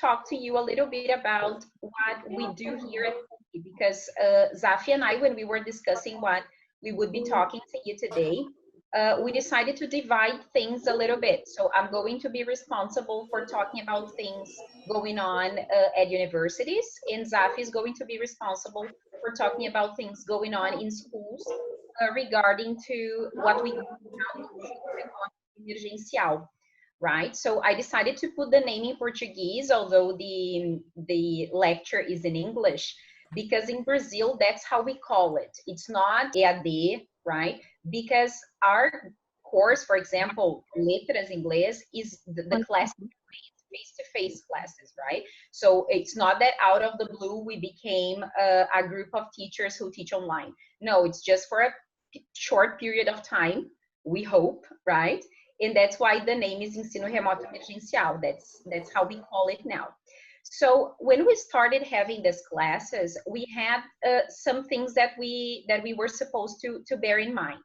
talk to you a little bit about what we do here at Confira, because Zafi and I, when we were discussing what we would be talking to you today, we decided to divide things a little bit. So I'm going to be responsible for talking about things going on at universities, and Zafi is going to be responsible for talking about things going on in schools regarding to what we call emergencial, right? So I decided to put the name in Portuguese, although the lecture is in English, because in Brazil, that's how we call it. It's not EAD, right? Because our course, for example, Letras Inglês, is the class face-to-face classes, right? So it's not that out of the blue we became a group of teachers who teach online. No, it's just for a short period of time, we hope, right? And that's why the name is Ensino Remoto Emergencial. That's how we call it now. So when we started having these classes, we had some things that we were supposed to bear in mind.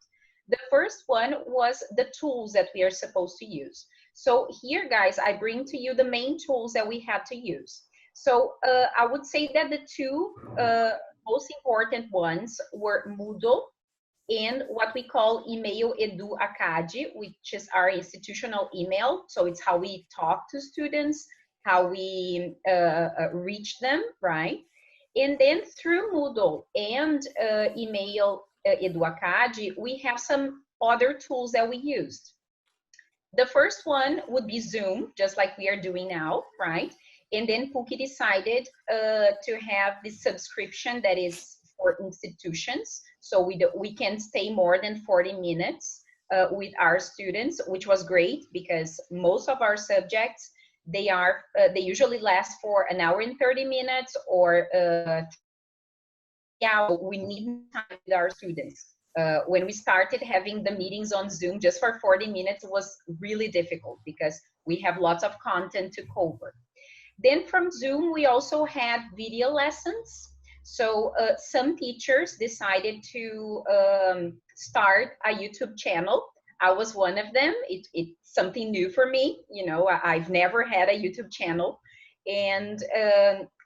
The first one was the tools that we are supposed to use. So here, guys, I bring to you the main tools that we had to use. So I would say that the two most important ones were Moodle and what we call email edu acad, which is our institutional email. So it's how we talk to students, how we reach them, right? And then through Moodle and email edu acad, we have some other tools that we used. The first one would be Zoom, just like we are doing now, right? And then PUC decided to have this subscription that is for institutions. So we can stay more than 40 minutes with our students, which was great because most of our subjects, they usually last for an hour and 30 minutes or yeah, we need time with our students. When we started having the meetings on Zoom just for 40 minutes, it was really difficult because we have lots of content to cover. Then from Zoom, we also had video lessons. So some teachers decided to start a YouTube channel. I was one of them. It's something new for me. You know, I've never had a YouTube channel. And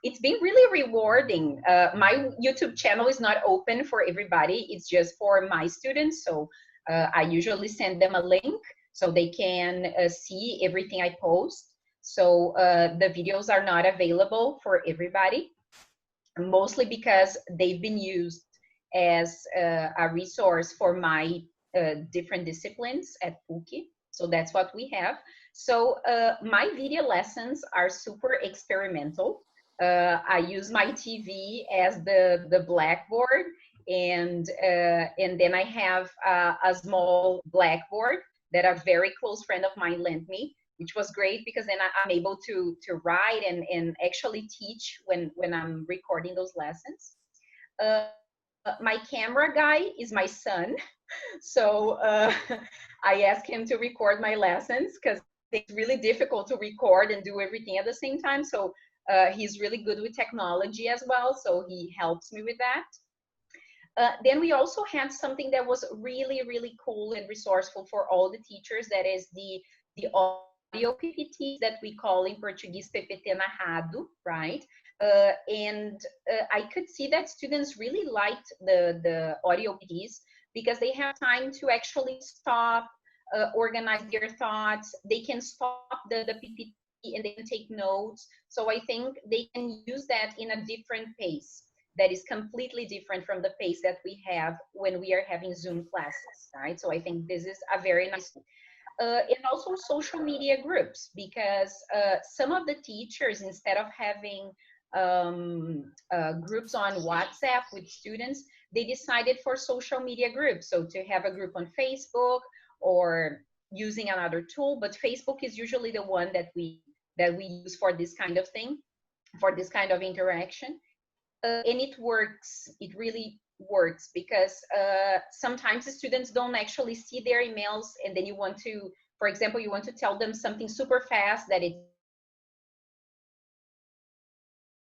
it's been really rewarding. My YouTube channel is not open for everybody. It's just for my students. So I usually send them a link so they can see everything I post. So the videos are not available for everybody, mostly because they've been used as a resource for my different disciplines at PUC. So that's what we have. So my video lessons are super experimental. I use my TV as the blackboard, and then I have a small blackboard that a very close friend of mine lent me, which was great because then I'm able to write and actually teach when I'm recording those lessons. My camera guy is my son. So I asked him to record my lessons because it's really difficult to record and do everything at the same time. So he's really good with technology as well. So he helps me with that. Then we also had something that was really, really cool and resourceful for all the teachers. That is the audio PPTs that we call in Portuguese PPT narrado, right? And I could see that students really liked the audio PPTs because they have time to actually stop, organize their thoughts. They can stop the PPT and they can take notes. So I think they can use that in a different pace that is completely different from the pace that we have when we are having Zoom classes, right? So I think this is a very nice and also social media groups, because some of the teachers, instead of having groups on WhatsApp with students, they decided for social media groups. So to have a group on Facebook or using another tool, but Facebook is usually the one that we use for this kind of thing, for this kind of interaction. And it works, it really works, because sometimes the students don't actually see their emails, and then you want to, for example, you want to tell them something super fast that it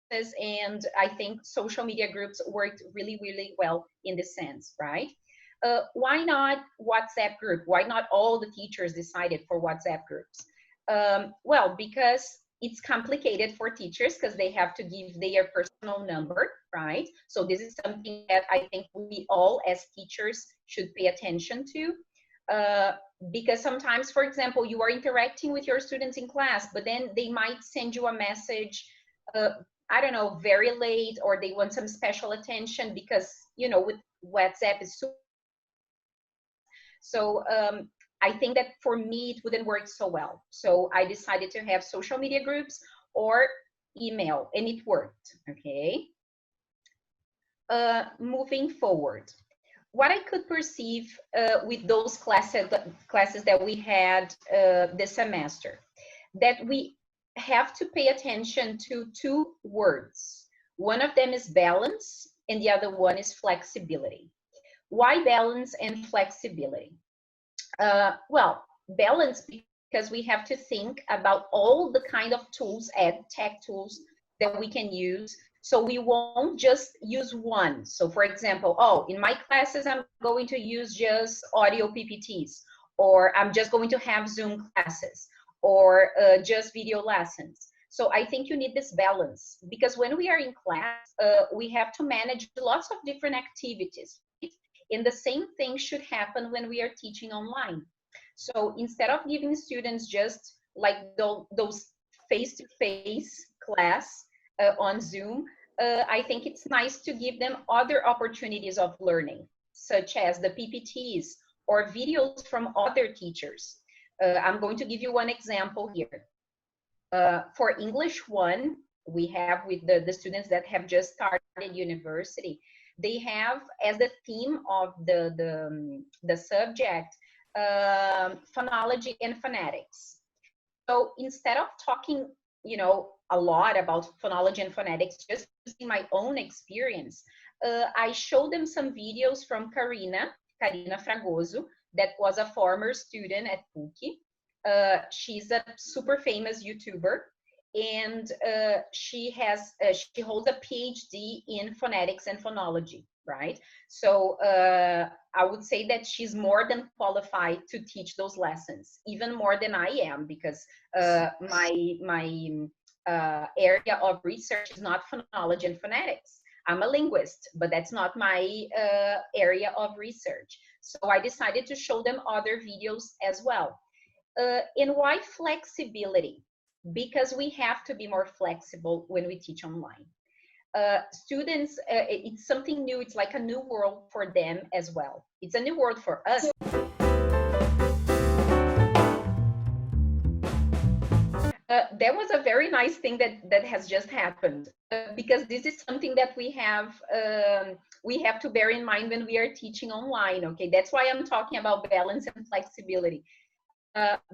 is, and I think social media groups worked really, really well in this sense, right? Why not WhatsApp group? Why not all the teachers decided for WhatsApp groups? Well, because it's complicated for teachers because they have to give their personal number, right? So this is something that I think we all as teachers should pay attention to. Uh, because sometimes, for example, you are interacting with your students in class, but then they might send you a message, uh, I don't know, very late, or they want some special attention because, you know, with WhatsApp is super. So I think that for me, it wouldn't work so well. So I decided to have social media groups or email, and it worked, okay? Moving forward, what I could perceive with those classes that we had this semester, that we have to pay attention to two words. One of them is balance, and the other one is flexibility. Why balance and flexibility? Well, balance because we have to think about all the kind of tools, ed tech tools that we can use. So we won't just use one. So for example, oh, in my classes, I'm going to use just audio PPTs, or I'm just going to have Zoom classes, or just video lessons. So I think you need this balance, because when we are in class, we have to manage lots of different activities. Right? And the same thing should happen when we are teaching online. So instead of giving students just like those face-to-face class on Zoom, I think it's nice to give them other opportunities of learning, such as the PPTs or videos from other teachers. I'm going to give you one example here. For English 1, we have with the students that have just started university, they have as the theme of the subject, phonology and phonetics. So instead of talking, you know, a lot about phonology and phonetics, just using my own experience, I showed them some videos from Karina Fragoso, that was a former student at PUC. She's a super famous YouTuber, and she holds a PhD in phonetics and phonology, right? So I would say that she's more than qualified to teach those lessons, even more than I am, because my area of research is not phonology and phonetics. I'm a linguist, but that's not my area of research. So I decided to show them other videos as well. And why flexibility? Because we have to be more flexible when we teach online. Students, it's something new. It's like a new world for them as well. It's a new world for us. There was a very nice thing that has just happened, because this is something that we have to bear in mind when we are teaching online. Okay, that's why I'm talking about balance and flexibility.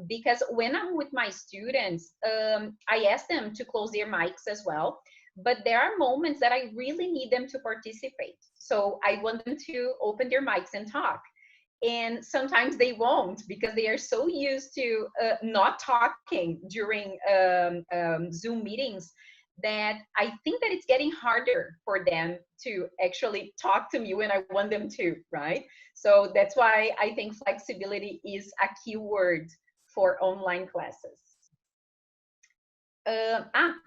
Because when I'm with my students, I ask them to close their mics as well. But there are moments that I really need them to participate. So I want them to open their mics and talk. And sometimes they won't, because they are so used to not talking during Zoom meetings, that I think that it's getting harder for them to actually talk to me when I want them to, right? So that's why I think flexibility is a key word for online classes.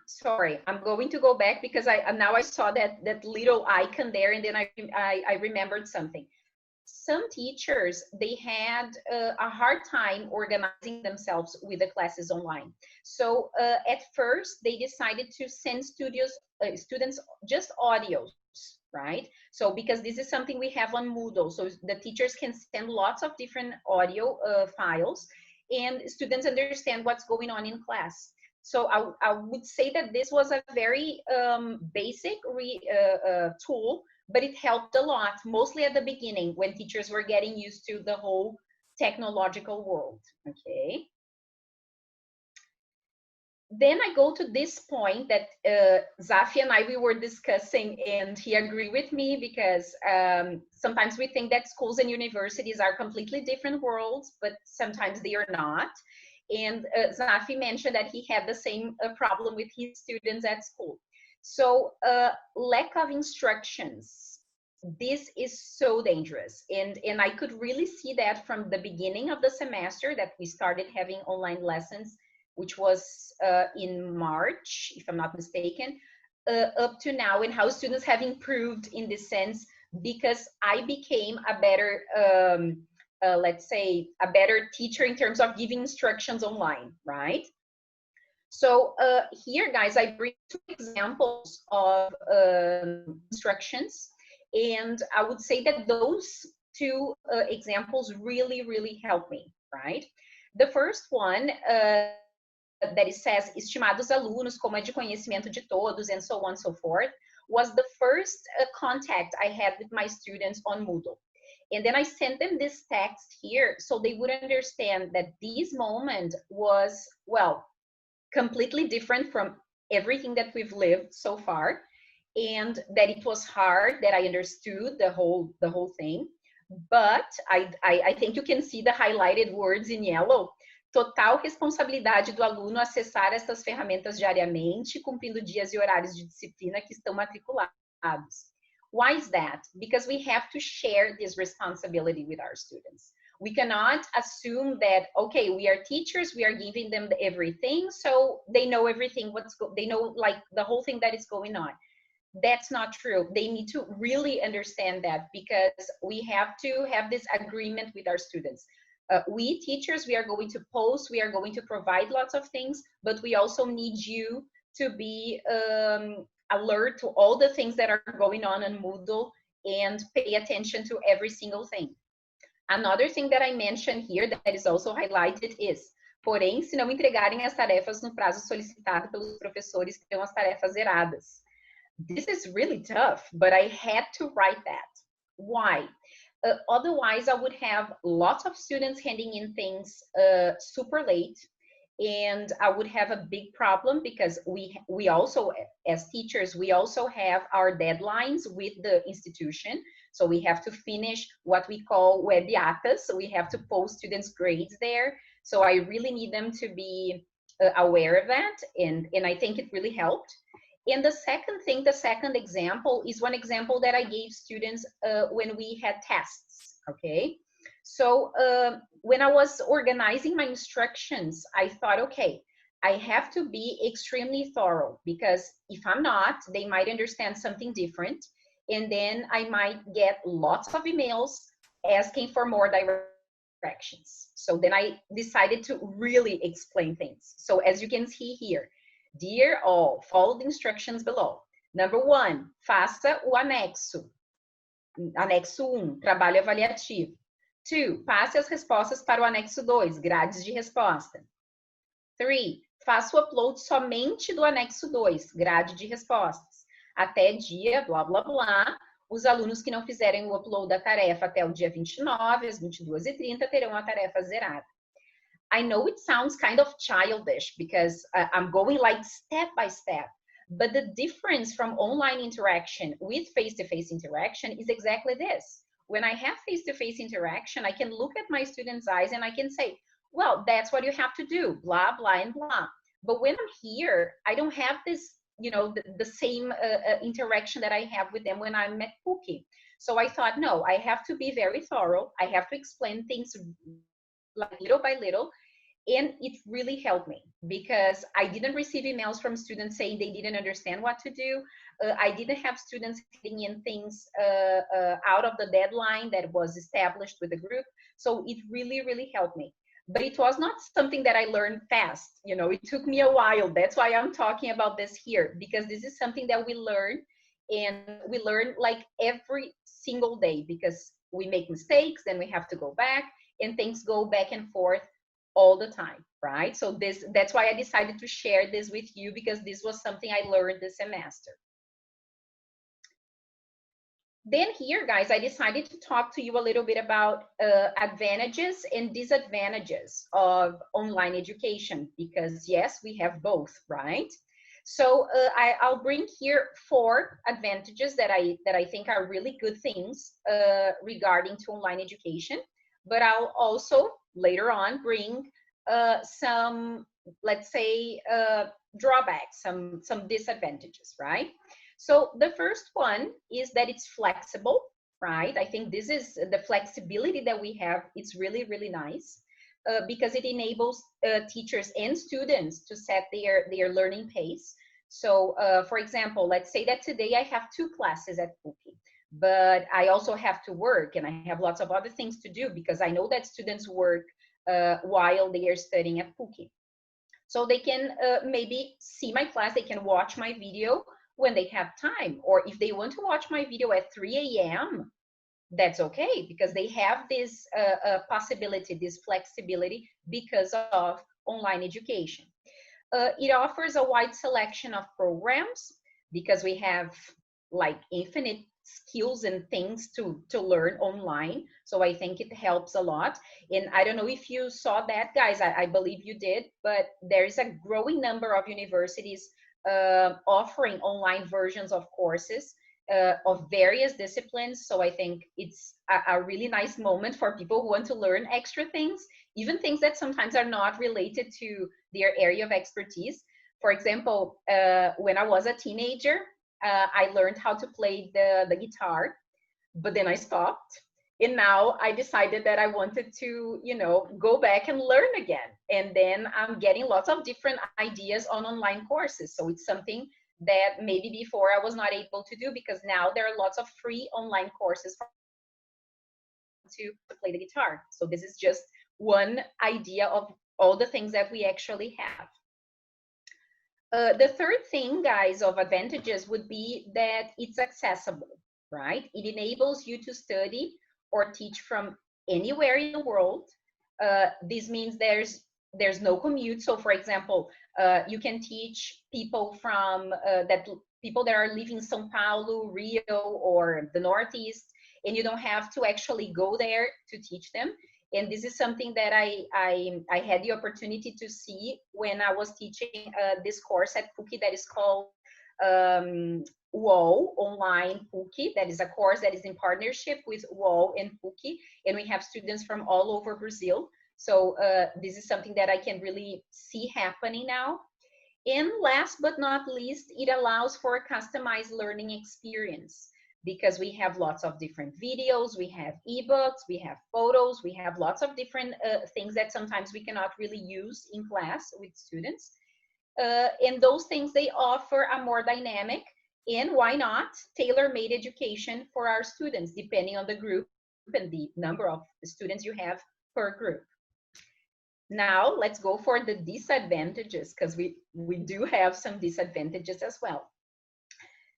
Sorry, I'm going to go back because now I saw that little icon there, and then I remembered something. Some teachers, they had a hard time organizing themselves with the classes online. So at first, they decided to send students just audios, right? So because this is something we have on Moodle, so the teachers can send lots of different audio files, and students understand what's going on in class. So I would say that this was a very basic tool, but it helped a lot, mostly at the beginning when teachers were getting used to the whole technological world, okay? Then I go to this point that Zafi and we were discussing, and he agreed with me, because sometimes we think that schools and universities are completely different worlds, but sometimes they are not. And Zafi mentioned that he had the same problem with his students at school. So lack of instructions, this is so dangerous. And I could really see that from the beginning of the semester that we started having online lessons. which was in March, if I'm not mistaken, up to now, and how students have improved in this sense, because I became a better, let's say, a better teacher in terms of giving instructions online, right? So here, guys, I bring two examples of instructions, and I would say that those two examples really, really helped me, right? The first one that it says, estimados alunos, como é de conhecimento de todos, and so on and so forth, was the first contact I had with my students on Moodle. And then I sent them this text here so they would understand that this moment was, well, completely different from everything that we've lived so far, and that it was hard, that I understood the whole thing. But I think you can see the highlighted words in yellow. Total responsabilidade do aluno acessar estas ferramentas diariamente, cumprindo dias e horários de disciplina que estão matriculados. Why is that? Because we have to share this responsibility with our students. We cannot assume that, okay, we are teachers, we are giving them everything, so they know everything, they know like the whole thing that is going on. That's not true. They need to really understand that, because we have to have this agreement with our students. We teachers, we are going to post, we are going to provide lots of things, but we also need you to be alert to all the things that are going on Moodle and pay attention to every single thing. Another thing that I mentioned here that is also highlighted is, porém, se não entregarem as tarefas no prazo solicitado pelos professores, terão as tarefas zeradas. This is really tough, but I had to write that. Why? Otherwise, I would have lots of students handing in things super late, and I would have a big problem, because we also, as teachers, we also have our deadlines with the institution. So we have to finish what we call webiatas. So we have to post students' grades there. So I really need them to be aware of that, and I think it really helped. And the second thing, the second example is one example that I gave students when we had tests, okay? So when I was organizing my instructions, I thought, okay, I have to be extremely thorough, because if I'm not, they might understand something different. And then I might get lots of emails asking for more directions. So then I decided to really explain things. So as you can see here, dear all, follow the instructions below. Number 1, faça o anexo. Anexo 1, trabalho avaliativo. 2, passe as respostas para o anexo 2, grades de resposta. 3, faça o upload somente do anexo 2, grade de respostas. Até dia, blá, blá, blá, os alunos que não fizerem o upload da tarefa até o dia 29, às 22h30, terão a tarefa zerada. I know it sounds kind of childish, because I'm going like step by step, but the difference from online interaction with face-to-face interaction is exactly this. When I have face-to-face interaction, I can look at my students' eyes and I can say, well, that's what you have to do, blah, blah, and blah. But when I'm here, I don't have this, you know, the same interaction that I have with them when I'm at Cookie. So I thought, no, I have to be very thorough. I have to explain things like little by little. And it really helped me, because I didn't receive emails from students saying they didn't understand what to do. I didn't have students getting in things out of the deadline that was established with the group. So it really, really helped me. But it was not something that I learned fast. You know, it took me a while. That's why I'm talking about this here, because this is something that we learn, and we learn like every single day, because we make mistakes, then we have to go back, and things go back and forth all the time, right? So that's why I decided to share this with you, because this was something I learned this semester. Then here, guys, I decided to talk to you a little bit about advantages and disadvantages of online education, because yes, we have both, right? So I'll bring here 4 advantages that I think are really good things regarding to online education, but I'll also later on bring some, let's say, drawbacks, some disadvantages, right? So the first one is that it's flexible, right? I think this is the flexibility that we have. It's really, really nice. because it enables teachers and students to set their learning pace. So, for example, let's say that today I have 2 classes at PUC, but I also have to work and I have lots of other things to do because I know that students work while they are studying at PUC. So they can maybe see my class, they can watch my video when they have time, or if they want to watch my video at 3 a.m., that's okay, because they have this possibility, this flexibility, because of online education. It offers a wide selection of programs because we have like infinite skills and things to learn online. So I think it helps a lot. And I don't know if you saw that, guys, I believe you did, but there is a growing number of universities offering online versions of courses of various disciplines. So I think it's a really nice moment for people who want to learn extra things, even things that sometimes are not related to their area of expertise. For example, when I was a teenager, I learned how to play the guitar, but then I stopped. And now I decided that I wanted to, go back and learn again. And then I'm getting lots of different ideas on online courses. So it's something that maybe before I was not able to do, because now there are lots of free online courses to play the guitar. So this is just one idea of all the things that we actually have. The third thing, guys, of advantages would be that it's accessible, right? It enables you to study or teach from anywhere in the world. This means there's no commute. So, for example, you can teach people from people that are living in São Paulo, Rio, or the Northeast, and you don't have to actually go there to teach them. And this is something that I had the opportunity to see when I was teaching this course at PUC that is called UOL Online PUC. That is a course that is in partnership with UOL and PUC, and we have students from all over Brazil. So this is something that I can really see happening now. And last but not least, it allows for a customized learning experience, because we have lots of different videos, we have ebooks, we have photos, we have lots of different things that sometimes we cannot really use in class with students. And those things, they offer a more dynamic and, why not, tailor-made education for our students, depending on the group and the number of students you have per group. Now, let's go for the disadvantages, because we do have some disadvantages as well.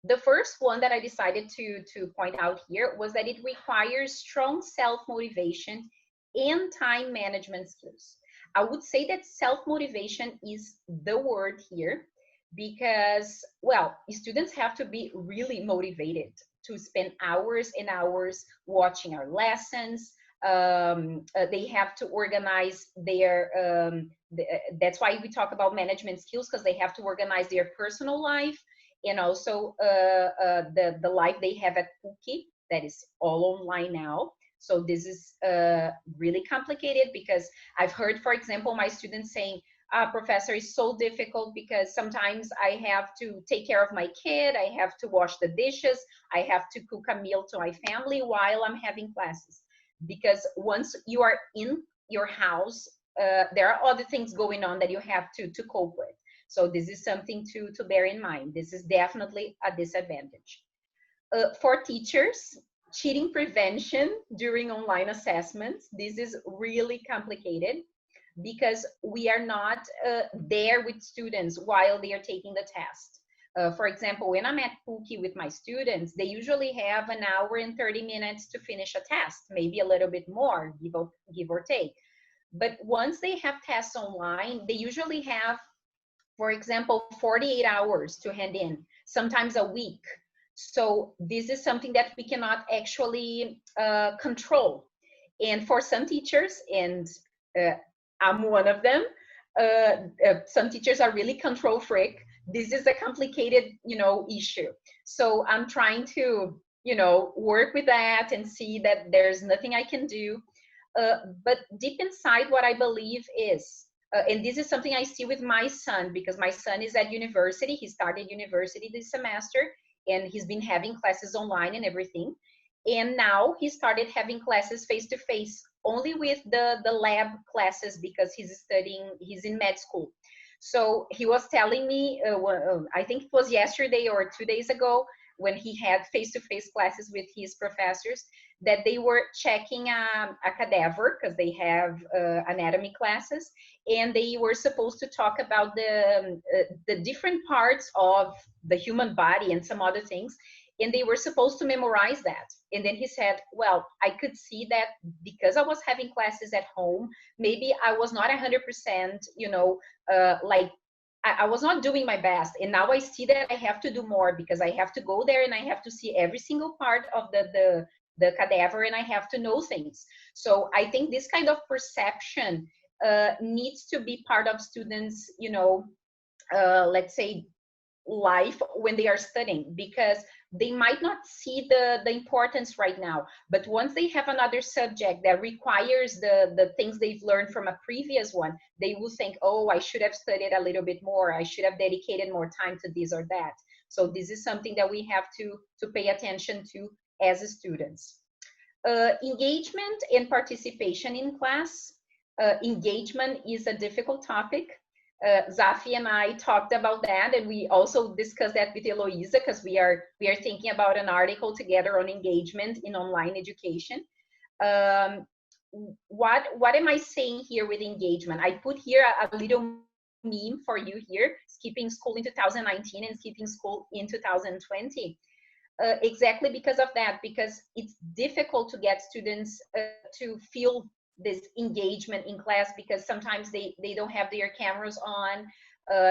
The first one that I decided to point out here was that it requires strong self-motivation and time management skills. I would say that self-motivation is the word here, because, well, students have to be really motivated to spend hours and hours watching our lessons. They have to organize their, that's why we talk about management skills, because they have to organize their personal life and also the life they have at PUC, that is all online now. So this is really complicated, because I've heard, for example, my students saying, professor, it's so difficult because sometimes I have to take care of my kid, I have to wash the dishes, I have to cook a meal to my family while I'm having classes. Because once you are in your house, there are other things going on that you have to cope with. So this is something to bear in mind. This is definitely a disadvantage. For teachers, cheating prevention during online assessments, this is really complicated, because we are not there with students while they are taking the test. For example, when I'm at PUC with my students, they usually have an hour and 30 minutes to finish a test, maybe a little bit more, give or take. But once they have tests online, they usually have, for example, 48 hours to hand in, sometimes a week. So this is something that we cannot actually control. And for some teachers, and I'm one of them, some teachers are really control freak. This is a complicated, issue. So I'm trying to, work with that and see that there's nothing I can do. But deep inside, what I believe is, and this is something I see with my son, because my son is at university. He started university this semester, and he's been having classes online and everything. And now he started having classes face-to-face, only with the lab classes, because he's in med school. So he was telling me, I think it was yesterday or 2 days ago, when he had face-to-face classes with his professors, that they were checking a cadaver, because they have anatomy classes, and they were supposed to talk about the different parts of the human body and some other things, and they were supposed to memorize that. And then he said, well, I could see that because I was having classes at home, maybe I was not 100%, like I was not doing my best. And now I see that I have to do more, because I have to go there and I have to see every single part of the cadaver, and I have to know things. So I think this kind of perception needs to be part of students, let's say, life when they are studying, because they might not see the importance right now, but once they have another subject that requires the things they've learned from a previous one, they will think, oh, I should have studied a little bit more, I should have dedicated more time to this or that. So this is something that we have to pay attention to as students. Engagement and participation in class. Engagement is a difficult topic. Zafi and I talked about that, and we also discussed that with Eloisa, because we are thinking about an article together on engagement in online education. What am I saying here with engagement? I put here a little meme for you here: skipping school in 2019 and skipping school in 2020. Exactly because of that, because it's difficult to get students to feel this engagement in class, because sometimes they don't have their cameras on,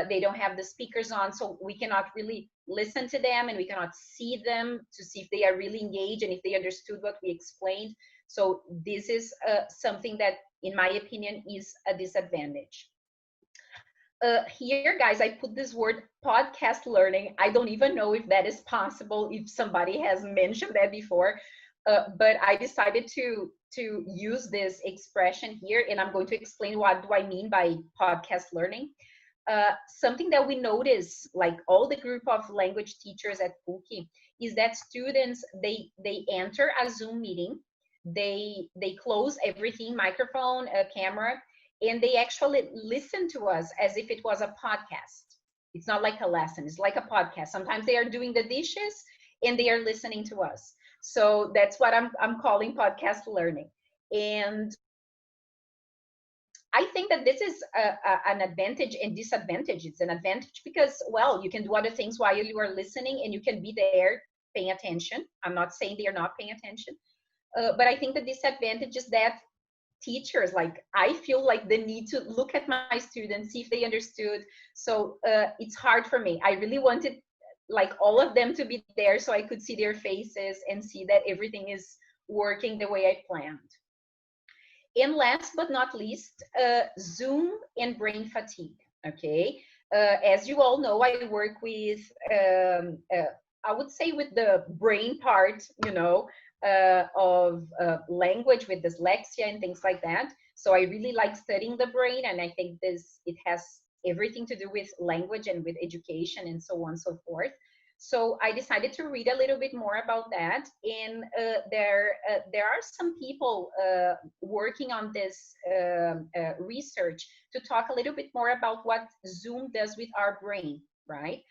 they don't have the speakers on, so we cannot really listen to them, and we cannot see them to see if they are really engaged and if they understood what we explained. So this is something that, in my opinion, is a disadvantage. Here, guys, I put this word podcast learning. I don't even know if that is possible, if somebody has mentioned that before, but I decided to use this expression here, and I'm going to explain what do I mean by podcast learning. Something that we notice, like all the group of language teachers at PUC, is that students, they enter a Zoom meeting, they close everything, microphone, camera, and they actually listen to us as if it was a podcast. It's not like a lesson, it's like a podcast. Sometimes they are doing the dishes and they are listening to us. So that's what I'm calling podcast learning. And I think that this is an advantage and disadvantage. It's an advantage because, well, you can do other things while you are listening, and you can be there paying attention. I'm not saying they are not paying attention, but I think the disadvantage is that teachers, like, I feel like the need to look at my students, see if they understood. So it's hard for me. I really wanted like all of them to be there so I could see their faces and see that everything is working the way I planned. And last but not least, Zoom and brain fatigue. Okay, as you all know, I work with I would say with the brain part, of language, with dyslexia and things like that. So I really like studying the brain, and I think it has everything to do with language and with education and so on and so forth. So I decided to read a little bit more about that, and there are some people working on this research to talk a little bit more about what Zoom does with our brain, right?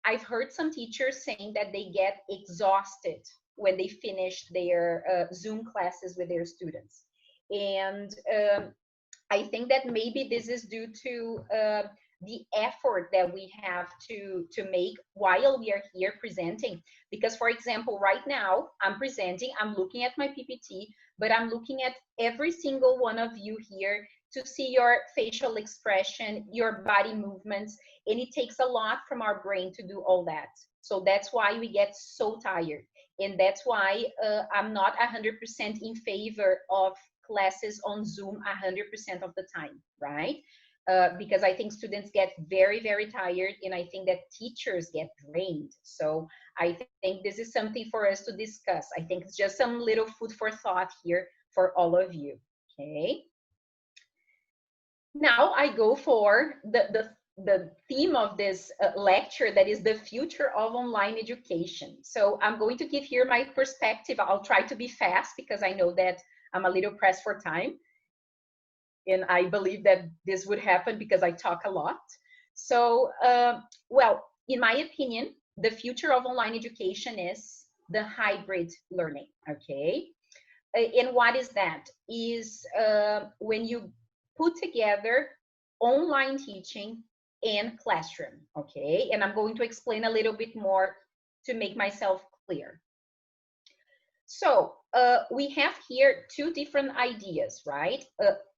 I've heard some teachers saying that they get exhausted when they finish their Zoom classes with their students. And I think that maybe this is due to the effort that we have to make while we are here presenting. Because, for example, right now I'm presenting, I'm looking at my PPT, but I'm looking at every single one of you here to see your facial expression, your body movements, and it takes a lot from our brain to do all that. So that's why we get so tired. And that's why I'm not 100% in favor of classes on Zoom 100% of the time, right? Because I think students get very, very tired, and I think that teachers get drained. So I think this is something for us to discuss. I think it's just some little food for thought here for all of you, okay? Now I go for the theme of this lecture, that is the future of online education. So I'm going to give here my perspective. I'll try to be fast because I know that I'm a little pressed for time. And I believe that this would happen because I talk a lot. So, well, in my opinion, the future of online education is the hybrid learning, okay? And what is that? Is when you put together online teaching and classroom, okay? And I'm going to explain a little bit more to make myself clear. So we have here two different ideas, right?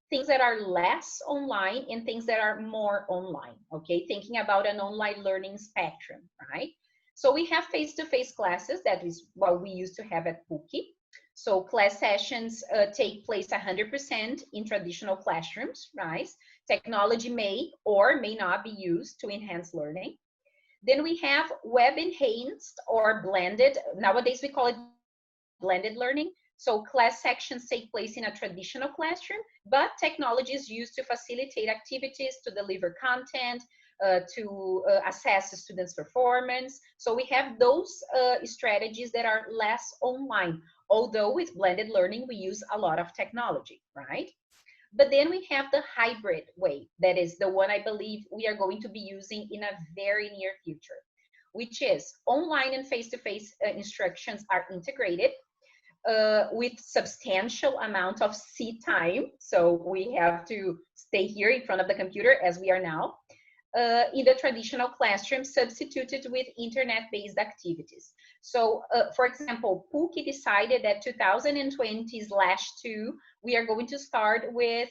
Things that are less online and things that are more online, okay? Thinking about an online learning spectrum, right? So we have face-to-face classes, that is what we used to have at PUC. So class sessions take place 100% in traditional classrooms, right? Technology may or may not be used to enhance learning. Then we have web-enhanced or blended, nowadays we call it blended learning. So class sections take place in a traditional classroom, but technology is used to facilitate activities, to deliver content, to assess the students' performance. So we have those strategies that are less online, although with blended learning, we use a lot of technology, right? But then we have the hybrid way, that is the one I believe we are going to be using in a very near future, which is online and face-to-face instructions are integrated with substantial amount of seat time. So we have to stay here in front of the computer as we are now. In the traditional classroom, substituted with internet-based activities. So, for example, PUC decided that 2020/2, we are going to start with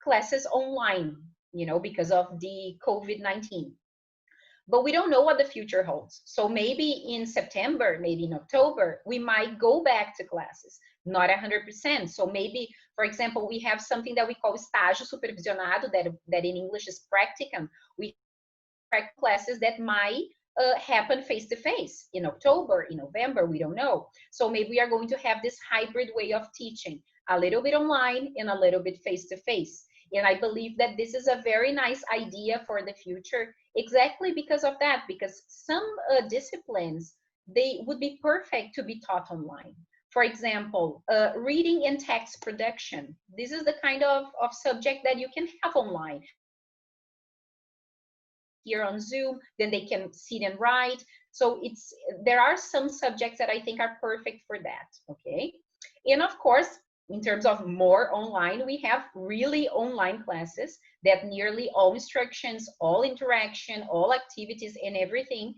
classes online, you know, because of the COVID-19. But we don't know what the future holds. So maybe in September, maybe in October, we might go back to classes, not 100%. So maybe, for example, we have something that we call estágio supervisionado, that in English is practicum. We have classes that might happen face-to-face in October, in November, we don't know. So maybe we are going to have this hybrid way of teaching, a little bit online and a little bit face-to-face. And I believe that this is a very nice idea for the future, exactly because of that, because some disciplines, they would be perfect to be taught online. For example, reading and text production. This is the kind of subject that you can have online. Here on Zoom, then they can sit and write. So there are some subjects that I think are perfect for that, okay? And of course, in terms of more online, we have really online classes that nearly all instructions, all interaction, all activities and everything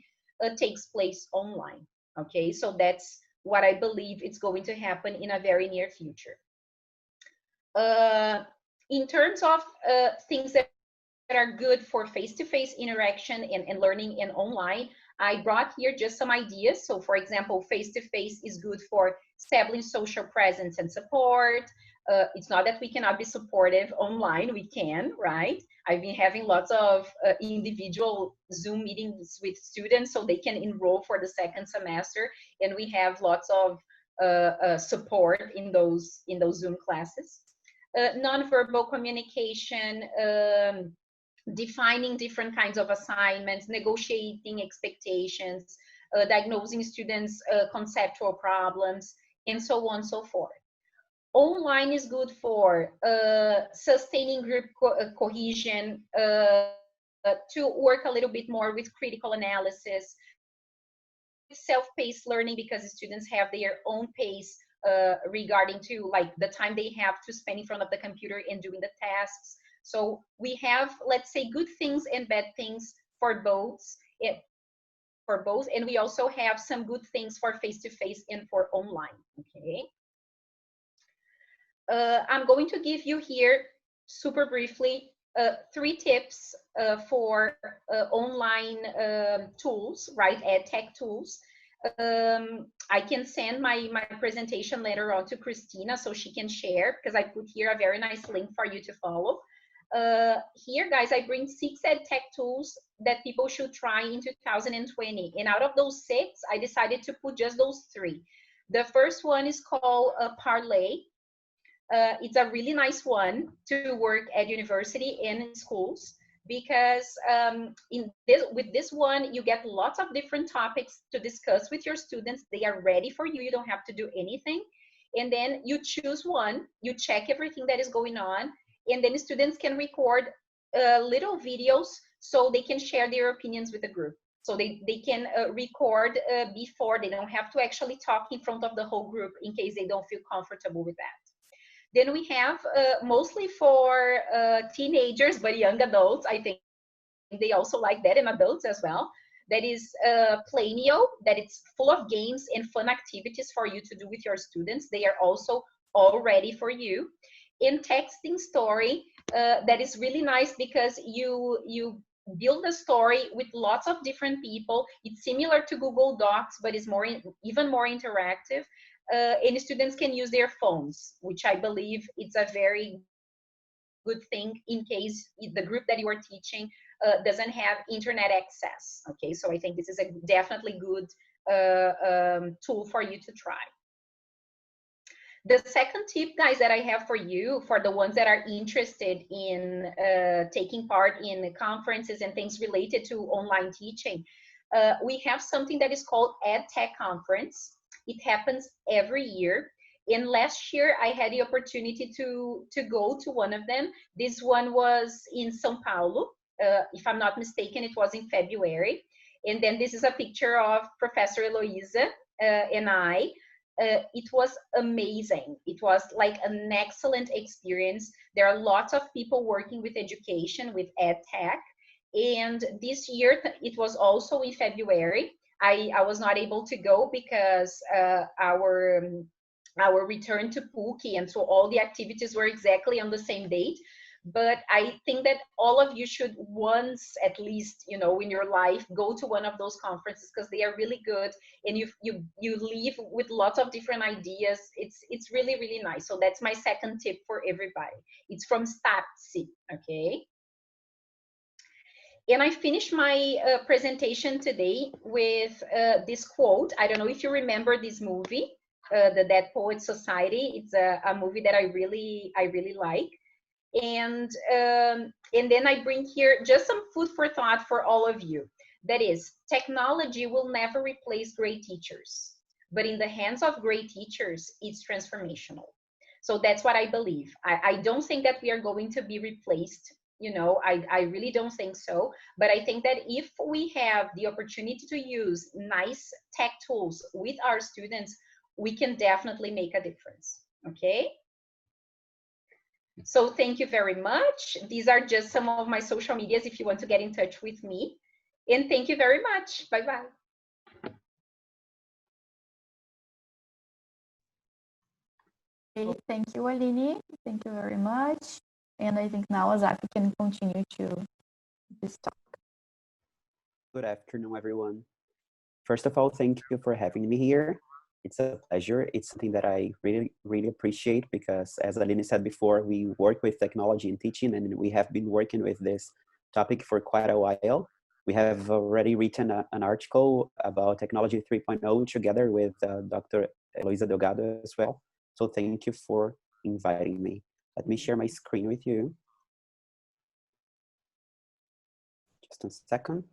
takes place online, okay? So that's what I believe is going to happen in a very near future. In terms of things that are good for face-to-face interaction and learning and online, I brought here just some ideas. So for example, face-to-face is good for establishing social presence and support. It's not that we cannot be supportive online, we can, right? I've been having lots of individual Zoom meetings with students so they can enroll for the second semester, and we have lots of support in those Zoom classes. Nonverbal communication, defining different kinds of assignments, negotiating expectations, diagnosing students' conceptual problems, and so on and so forth. Online is good for sustaining group cohesion, to work a little bit more with critical analysis, self-paced learning because students have their own pace regarding to like the time they have to spend in front of the computer and doing the tasks. So we have, let's say, good things and bad things for both, and we also have some good things for face-to-face and for online, okay? I'm going to give you here, super briefly, 3 tips for online tools, right, EdTech tools. I can send my presentation later on to Christina so she can share, because I put here a very nice link for you to follow. Here, guys, I bring 6 EdTech tools that people should try in 2020. And out of those 6, I decided to put just those 3. The first one is called Parlay. It's a really nice one to work at university and in schools. because with this one, you get lots of different topics to discuss with your students. They are ready for you. You don't have to do anything. And then you choose one, you check everything that is going on, and then students can record little videos so they can share their opinions with the group. So they can record before. They don't have to actually talk in front of the whole group in case they don't feel comfortable with that. Then we have mostly for teenagers, but young adults, I think they also like that, and adults as well. That is Planio, that it's full of games and fun activities for you to do with your students. They are also all ready for you. In Texting Story, that is really nice because you build a story with lots of different people. It's similar to Google Docs, but it's even more interactive. And students can use their phones, which I believe it's a very good thing in case the group that you are teaching doesn't have internet access. Okay, so I think this is a definitely good tool for you to try. The second tip, guys, that I have for you, for the ones that are interested in taking part in conferences and things related to online teaching, we have something that is called EdTech Conference. It happens every year. And last year, I had the opportunity to go to one of them. This one was in São Paulo. If I'm not mistaken, it was in February. And then this is a picture of Professor Eloisa and I. It was amazing. It was like an excellent experience. There are lots of people working with education, with EdTech. And this year, it was also in February. I was not able to go because our return to PUC, and so all the activities were exactly on the same date. But I think that all of you should once, at least, you know, in your life, go to one of those conferences because they are really good, and you leave with lots of different ideas. It's really, really nice. So that's my second tip for everybody. It's from Startse, okay? And I finished my presentation today with this quote. I don't know if you remember this movie, the Dead Poets Society. It's a movie that I really like. And then I bring here just some food for thought for all of you. That is, technology will never replace great teachers, but in the hands of great teachers, it's transformational. So that's what I believe. I don't think that we are going to be replaced. You know, I really don't think so. But I think that if we have the opportunity to use nice tech tools with our students, we can definitely make a difference. Okay? So thank you very much. These are just some of my social medias if you want to get in touch with me. And thank you very much. Bye-bye. Okay, thank you, Aline. Thank you very much. And I think now Azaf can continue to this talk. Good afternoon, everyone. First of all, thank you for having me here. It's a pleasure. It's something that I really appreciate because, as Aline said before, we work with technology in teaching, and we have been working with this topic for quite a while. We have already written an article about Technology 3.0 together with Dr. Eloisa Delgado as well. So thank you for inviting me. Let me share my screen with you. Just a second.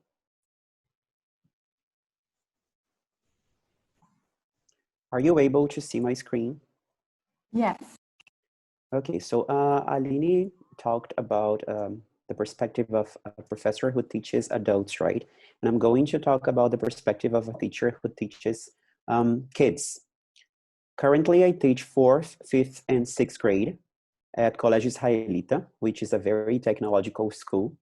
Are you able to see my screen? Yes. Okay, so Aline talked about the perspective of a professor who teaches adults, right? And I'm going to talk about the perspective of a teacher who teaches kids. Currently, I teach 4th, 5th, and 6th grade at Colégio Israelita, which is a very technological school.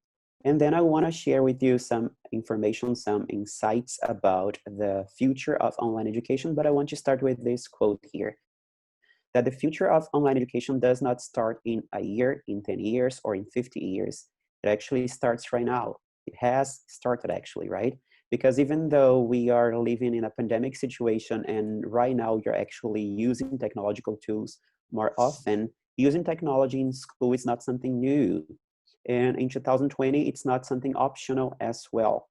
And then I want to share with you some information, some insights about the future of online education. But I want to start with this quote here, that the future of online education does not start in a year, in 10 years, or in 50 years. It actually starts right now. It has started actually, right? Because even though we are living in a pandemic situation and right now you're actually using technological tools more often, using technology in school is not something new. And in 2020, it's not something optional as well.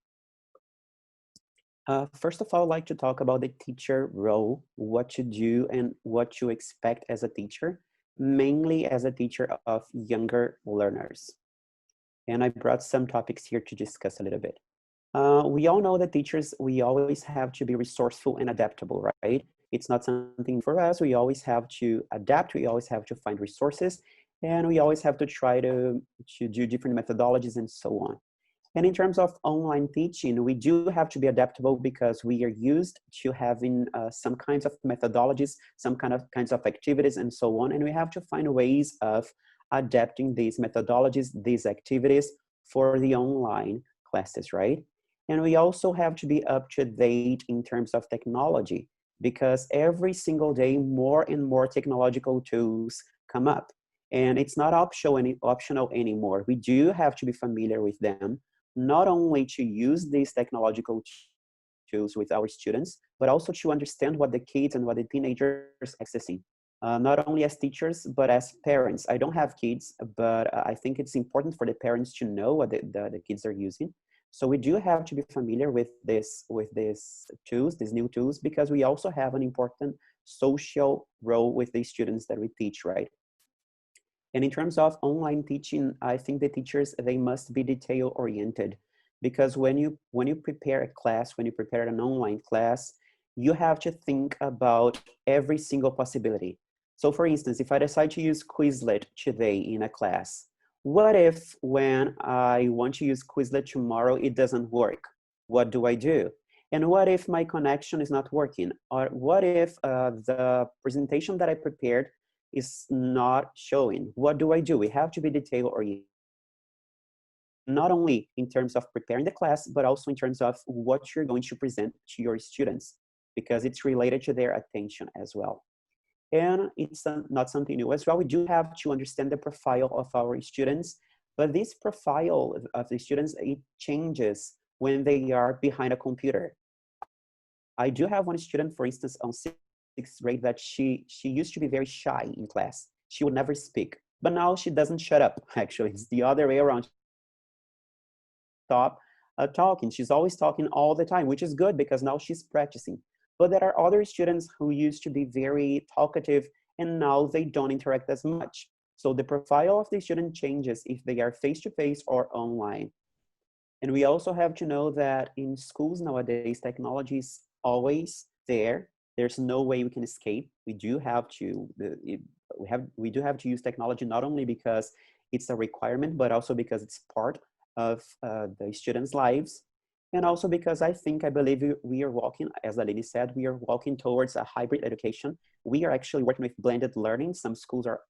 First of all, I'd like to talk about the teacher role, what to do and what to expect as a teacher, mainly as a teacher of younger learners. And I brought some topics here to discuss a little bit. We all know that teachers, we always have to be resourceful and adaptable, right? It's not something for us. We always have to adapt. We always have to find resources, and we always have to try to do different methodologies and so on. And in terms of online teaching, we do have to be adaptable because we are used to having some kinds of methodologies, some kinds of activities and so on. And we have to find ways of adapting these methodologies, these activities for the online classes, right? And we also have to be up to date in terms of technology because every single day, more and more technological tools come up. And it's not optional anymore. We do have to be familiar with them, not only to use these technological tools with our students, but also to understand what the kids and what the teenagers are accessing. Not only as teachers, but as parents. I don't have kids, but I think it's important for the parents to know what the kids are using. So we do have to be familiar with these tools, these new tools, because we also have an important social role with the students that we teach, right? And in terms of online teaching, I think the teachers, they must be detail oriented, because when you prepare a class, when you prepare an online class, you have to think about every single possibility. So for instance, if I decide to use Quizlet today in a class, what if when I want to use Quizlet tomorrow, it doesn't work? What do I do? And what if my connection is not working? Or what if the presentation that I prepared is not showing? What do I do? We have to be detail oriented, not only in terms of preparing the class, but also in terms of what you're going to present to your students, because it's related to their attention as well. And it's not something new as well. We do have to understand the profile of our students, but this profile of the students, it changes when they are behind a computer. I do have one student, for instance, on sixth grade, that she used to be very shy in class. She would never speak, but now she doesn't shut up. Actually, it's the other way around. Stop talking. She's always talking all the time, which is good because now she's practicing. But there are other students who used to be very talkative and now they don't interact as much. So the profile of the student changes if they are face-to-face or online. And we also have to know that in schools nowadays, technology is always there. There's no way we can escape. We do have to use technology, not only because it's a requirement, but also because it's part of the students' lives. And also because I believe we are walking, as Aline said, we are walking towards a hybrid education. We are actually working with blended learning. Some schools are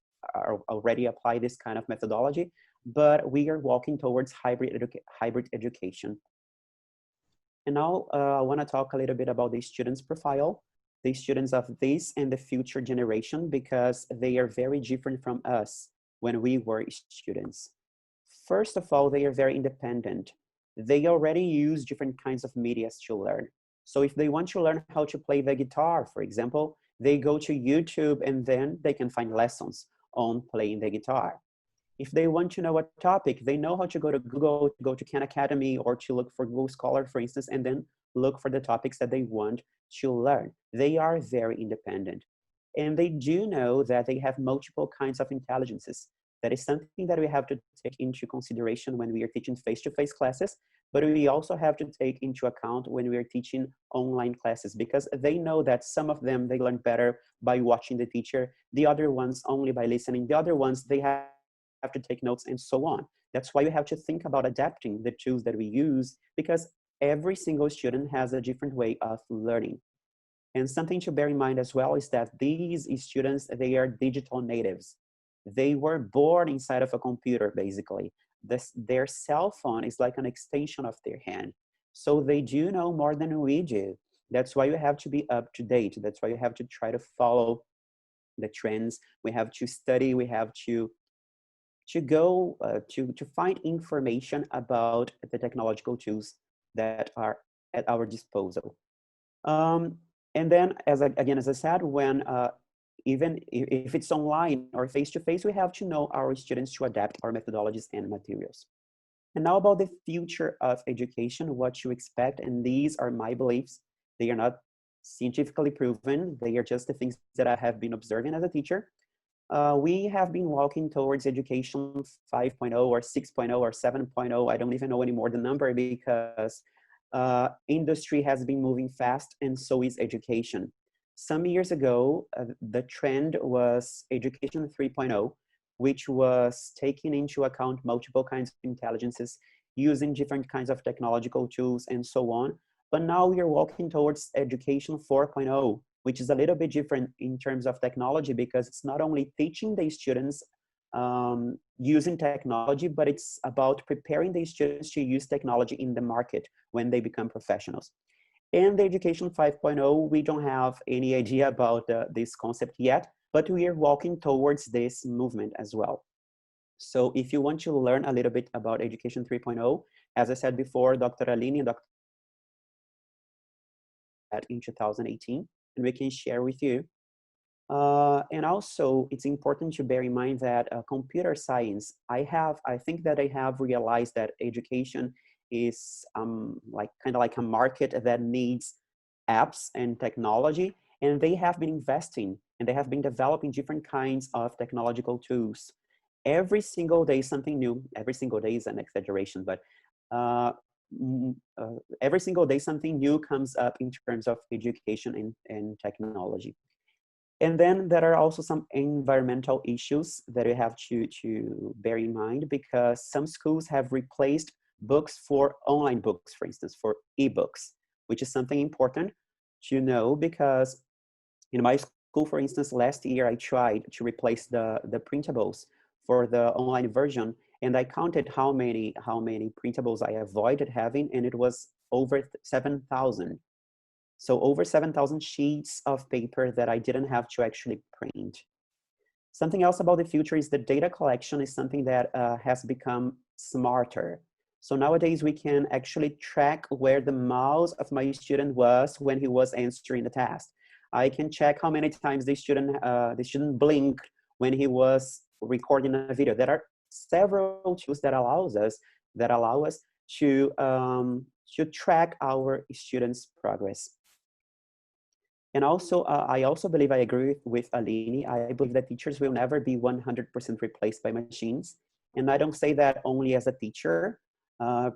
already apply this kind of methodology, but we are walking towards hybrid education. And now I want to talk a little bit about the students' profile, the students of this and the future generation, because they are very different from us when we were students. First of all, they are very independent. They already use different kinds of medias to learn. So if they want to learn how to play the guitar, for example, they go to YouTube and then they can find lessons on playing the guitar. If they want to know a topic, they know how to go to Google, to go to Khan Academy, or to look for Google Scholar, for instance, and then look for the topics that they want to learn. They are very independent. And they do know that they have multiple kinds of intelligences. That is something that we have to take into consideration when we are teaching face-to-face classes, but we also have to take into account when we are teaching online classes, because they know that some of them, they learn better by watching the teacher, the other ones only by listening, the other ones, they have to take notes and so on. That's why we have to think about adapting the tools that we use, because every single student has a different way of learning. And something to bear in mind as well is that these students, they are digital natives. They were born inside of a computer, basically. Their cell phone is like an extension of their hand. So they do know more than we do. That's why you have to be up to date. That's why you have to try to follow the trends. We have to study. We have to go to find information about the technological tools that are at our disposal. And then, as I said, when even if it's online or face-to-face, we have to know our students to adapt our methodologies and materials. And now about the future of education, what to expect. And these are my beliefs. They are not scientifically proven. They are just the things that I have been observing as a teacher. we have been walking towards education 5.0 or 6.0 or 7.0. I don't even know anymore the number, because industry has been moving fast, and so is education. Some years ago, the trend was education 3.0, which was taking into account multiple kinds of intelligences, using different kinds of technological tools and so on. But now we are walking towards education 4.0, which is a little bit different in terms of technology, because it's not only teaching the students using technology, but it's about preparing the students to use technology in the market when they become professionals. And the education 5.0, we don't have any idea about this concept yet, but we are walking towards this movement as well. So if you want to learn a little bit about education 3.0, as I said before, Dr. Aline and Dr. in 2018, and we can share with you. And also, it's important to bear in mind that computer science, I think that I have realized that education is kind of like a market that needs apps and technology, and they have been investing and they have been developing different kinds of technological tools. Every single day, something new. Every single day is an exaggeration, but every single day, something new comes up in terms of education and technology. And then there are also some environmental issues that you have to bear in mind, because some schools have replaced books for online books, for instance, for ebooks, which is something important to know, because in my school, for instance, last year I tried to replace the printables for the online version, and I counted how many printables I avoided having, and it was over 7,000. So over 7,000 sheets of paper that I didn't have to actually print. Something else about the future is the data collection is something that has become smarter. So nowadays we can actually track where the mouse of my student was when he was answering the test. I can check how many times the student blinked when he was recording a video. There are several tools that allow us to track our students' progress. And also, I also believe, I agree with Aline, I believe that teachers will never be 100% replaced by machines. And I don't say that only as a teacher.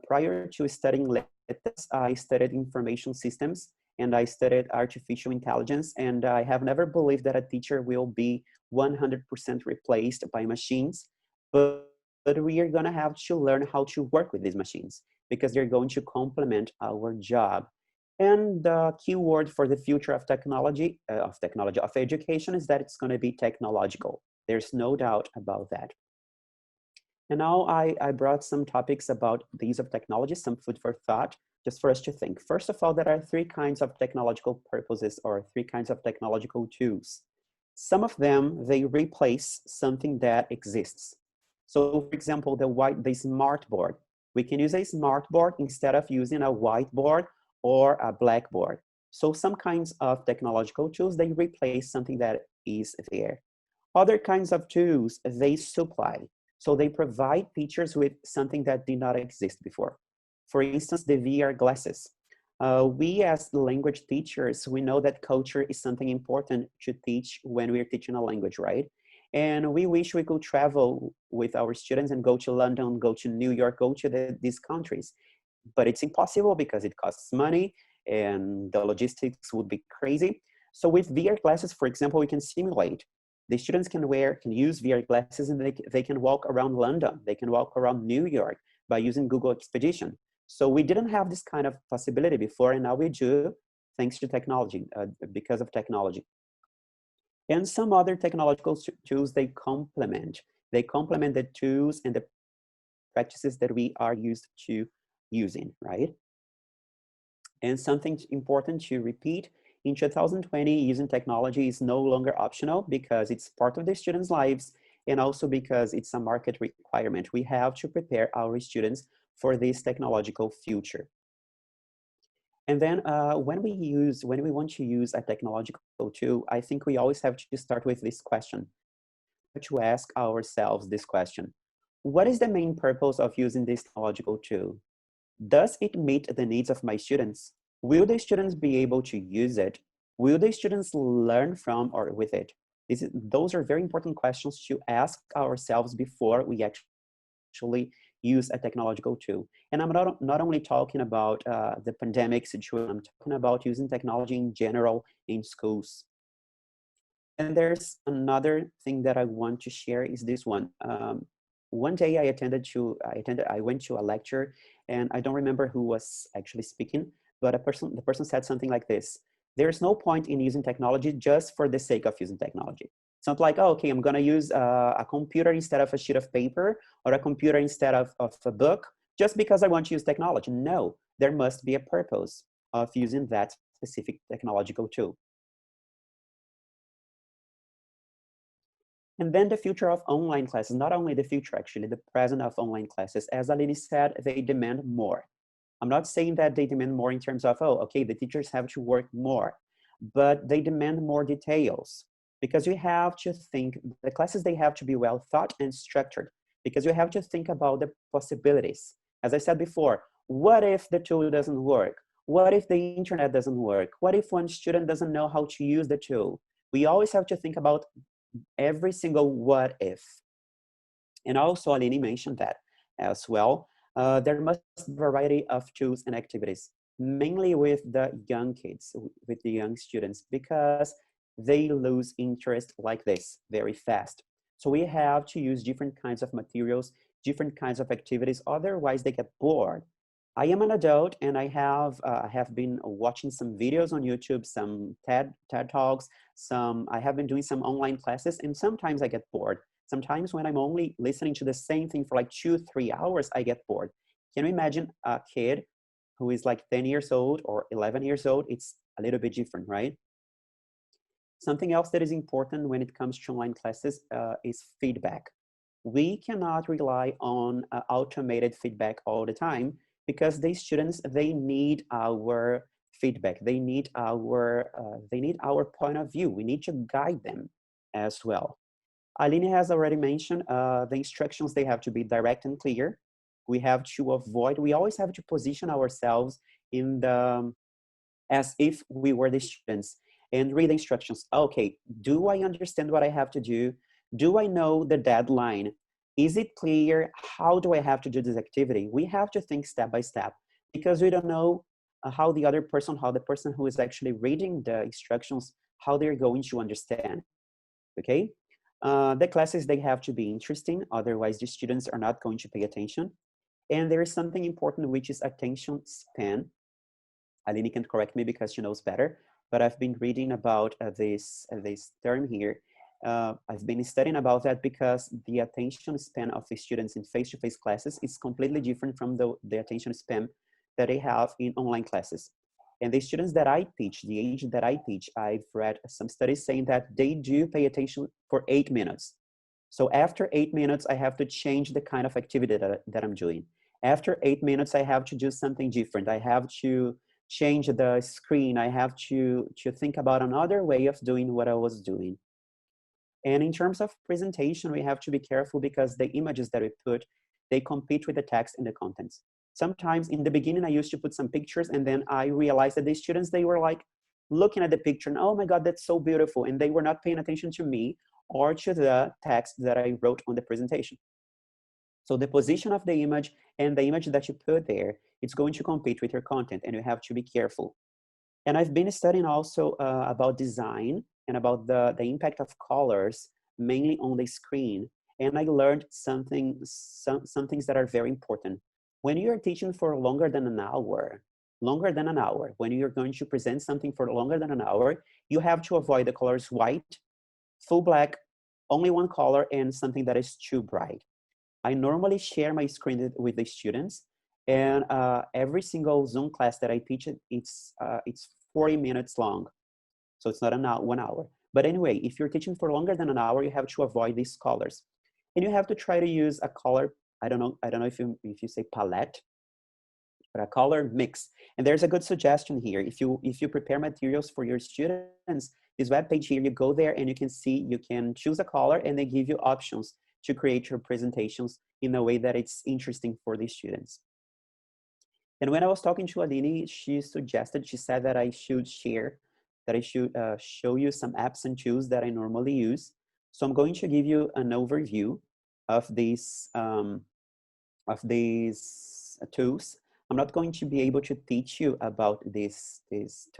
Prior to studying letras, I studied information systems and I studied artificial intelligence. And I have never believed that a teacher will be 100% replaced by machines. But we are going to have to learn how to work with these machines, because they're going to complement our job. And the key word for the future of of education is that it's going to be technological. There's no doubt about that. And now I brought some topics about the use of technology, some food for thought, just for us to think. First of all, there are three kinds of technological purposes, or three kinds of technological tools. Some of them, they replace something that exists. So for example, the smart board. We can use a smart board instead of using a whiteboard or a blackboard. So some kinds of technological tools, they replace something that is there. Other kinds of tools, they supply. So they provide teachers with something that did not exist before. For instance, the VR glasses. We as language teachers, we know that culture is something important to teach when we're teaching a language, right? And we wish we could travel with our students and go to London, go to New York, go to these countries. But it's impossible because it costs money and the logistics would be crazy. So with VR glasses, for example, we can simulate. The students can use VR glasses and they can walk around London. They can walk around New York by using Google Expedition. So we didn't have this kind of possibility before, and now we do, thanks to technology, because of technology. And some other technological tools, they complement the tools and the practices that we are used to using, right? And something important to repeat, in 2020, using technology is no longer optional, because it's part of the students' lives, and also because it's a market requirement. We have to prepare our students for this technological future. And then when we want to use a technological tool, I think we always have to start with this question, to ask ourselves this question: what is the main purpose of using this technological tool? Does it meet the needs of my students? Will the students be able to use it? Will the students learn from or with it? Those are very important questions to ask ourselves before we actually use a technological tool. And I'm not only talking about the pandemic situation, I'm talking about using technology in general in schools. And there's another thing that I want to share is this one. One day I went to a lecture, and I don't remember who was actually speaking, but the person said something like this: there's no point in using technology just for the sake of using technology. It's not like, oh, okay, I'm gonna use a computer instead of a sheet of paper, or a computer instead of a book, just because I want to use technology. No, there must be a purpose of using that specific technological tool. And then the future of online classes, not only the future, actually, the present of online classes. As Aline said, they demand more. I'm not saying that they demand more in terms of, oh, okay, the teachers have to work more, but they demand more details, because you have to think, the classes, they have to be well thought and structured, because you have to think about the possibilities. As I said before, what if the tool doesn't work? What if the internet doesn't work? What if one student doesn't know how to use the tool? We always have to think about every single what if. And also Aline mentioned that as well. There must be a variety of tools and activities, mainly with the young kids, with the young students, because they lose interest like this very fast. So we have to use different kinds of materials, different kinds of activities, otherwise they get bored. I am an adult, and I have been watching some videos on YouTube, some TED Talks, I have been doing some online classes, and sometimes I get bored. Sometimes when I'm only listening to the same thing for like 2-3 hours, I get bored. Can you imagine a kid who is like 10 years old or 11 years old? It's a little bit different, right? Something else that is important when it comes to online classes is feedback. We cannot rely on automated feedback all the time, because the students, they need our feedback. They need our point of view. We need to guide them as well. Aline has already mentioned the instructions, they have to be direct and clear. We always have to position ourselves in as if we were the students, and read the instructions. Okay, do I understand what I have to do? Do I know the deadline? Is it clear? How do I have to do this activity? We have to think step by step, because we don't know how the person who is actually reading the instructions, how they're going to understand, okay? The classes, they have to be interesting, otherwise the students are not going to pay attention. And there is something important, which is attention span. Aline can correct me because she knows better, but I've been reading about this term here. I've been studying about that, because the attention span of the students in face-to-face classes is completely different from the attention span that they have in online classes. And the students that I teach, the age that I teach, I've read some studies saying that they do pay attention for 8 minutes. So after 8 minutes, I have to change the kind of activity that I'm doing. After 8 minutes, I have to do something different. I have to change the screen. I have to think about another way of doing what I was doing. And in terms of presentation, we have to be careful, because the images that we put, they compete with the text and the contents. Sometimes in the beginning, I used to put some pictures, and then I realized that the students, they were like looking at the picture and, oh my God, that's so beautiful. And they were not paying attention to me or to the text that I wrote on the presentation. So the position of the image and the image that you put there, it's going to compete with your content, and you have to be careful. And I've been studying also about design and about the impact of colors, mainly on the screen. And I learned some things that are very important. When you're teaching for longer than an hour, when you're going to present something for longer than an hour, you have to avoid the colors white, full black, only one color, and something that is too bright. I normally share my screen with the students, and every single Zoom class that I teach, it's 40 minutes long. So it's not 1 hour. But anyway, if you're teaching for longer than an hour, you have to avoid these colors. And you have to try to use a color, I don't know if you say palette, but a color mix. And there's a good suggestion here. If you prepare materials for your students, this webpage here, you go there and you can see, you can choose a color, and they give you options to create your presentations in a way that it's interesting for the students. And when I was talking to Aline, she said that I should share that I should show you some apps and tools that I normally use. So I'm going to give you an overview of these tools. I'm not going to be able to teach you about these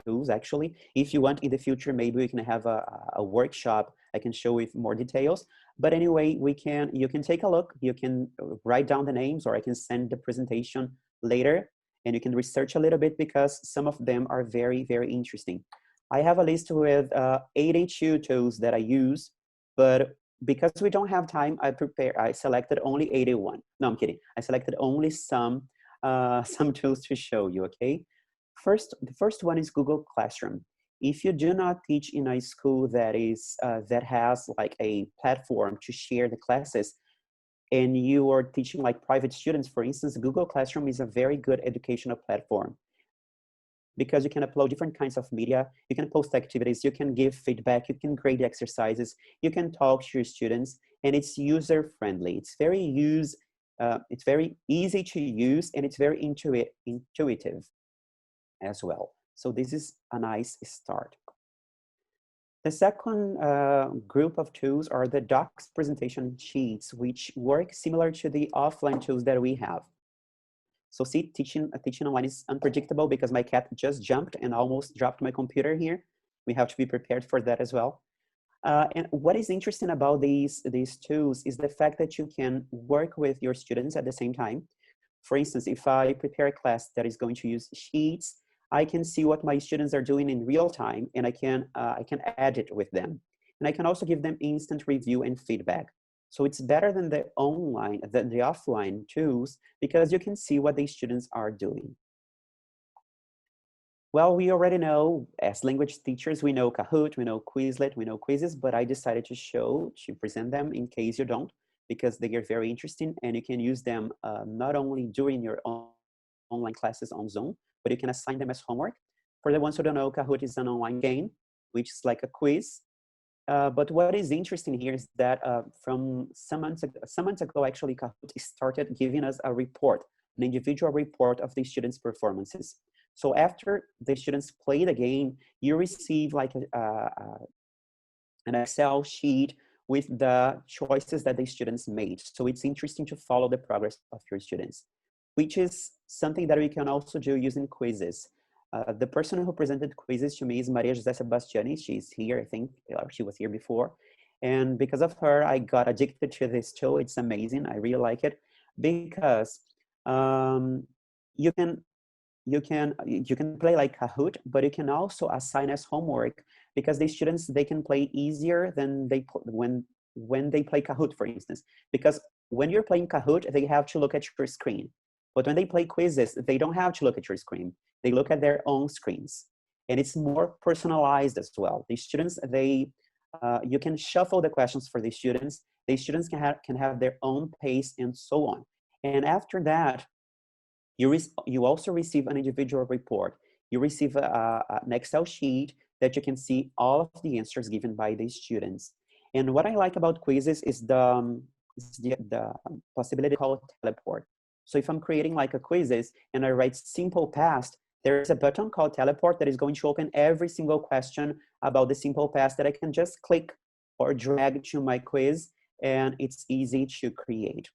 tools actually. If you want in the future, maybe we can have a workshop. I can show with more details. But anyway, you can take a look. You can write down the names, or I can send the presentation later, and you can research a little bit because some of them are very, very interesting. I have a list with 82 tools that I use, but because we don't have time, I selected only 81. No, I'm kidding. I selected only some tools to show you, okay? The first one is Google Classroom. If you do not teach in a school that has like a platform to share the classes, and you are teaching like private students, for instance, Google Classroom is a very good educational platform because you can upload different kinds of media, you can post activities, you can give feedback, you can grade exercises, you can talk to your students, and it's user-friendly. It's very easy to use, and it's very intuitive as well. So this is a nice start. The second group of tools are the docs presentation sheets, which work similar to the offline tools that we have. So see, teaching online is unpredictable because my cat just jumped and almost dropped my computer here. We have to be prepared for that as well. And what is interesting about these tools is the fact that you can work with your students at the same time. For instance, if I prepare a class that is going to use sheets, I can see what my students are doing in real time, and I can edit with them. And I can also give them instant review and feedback. So it's better than the offline tools because you can see what the students are doing. Well, we already know, as language teachers, we know Kahoot, we know Quizlet, we know quizzes, but I decided to present them in case you don't, because they are very interesting and you can use them not only during your online classes on Zoom, but you can assign them as homework. For the ones who don't know, Kahoot is an online game, which is like a quiz. But what is interesting here is that from some months ago, actually, Kahoot started giving us a report, an individual report of the students' performances. So after the students play the game, you receive like an Excel sheet with the choices that the students made. So it's interesting to follow the progress of your students, which is something that we can also do using quizzes. The person who presented quizzes to me is Maria José Sebastiani. She's here, I think, or she was here before. And because of her, I got addicted to this tool. It's amazing. I really like it because you can play like Kahoot, but you can also assign as homework because the students, they can play easier than when they play Kahoot, for instance. Because when you're playing Kahoot, they have to look at your screen. But when they play quizzes, they don't have to look at your screen. They look at their own screens. And it's more personalized as well. The students, you can shuffle the questions for the students. The students can have their own pace and so on. And after that, you also receive an individual report. You receive an Excel sheet that you can see all of the answers given by the students. And what I like about quizzes is the possibility to call it teleport. So if I'm creating like a quizzes and I write simple past, there's a button called teleport that is going to open every single question about the simple past that I can just click or drag to my quiz, and it's easy to create.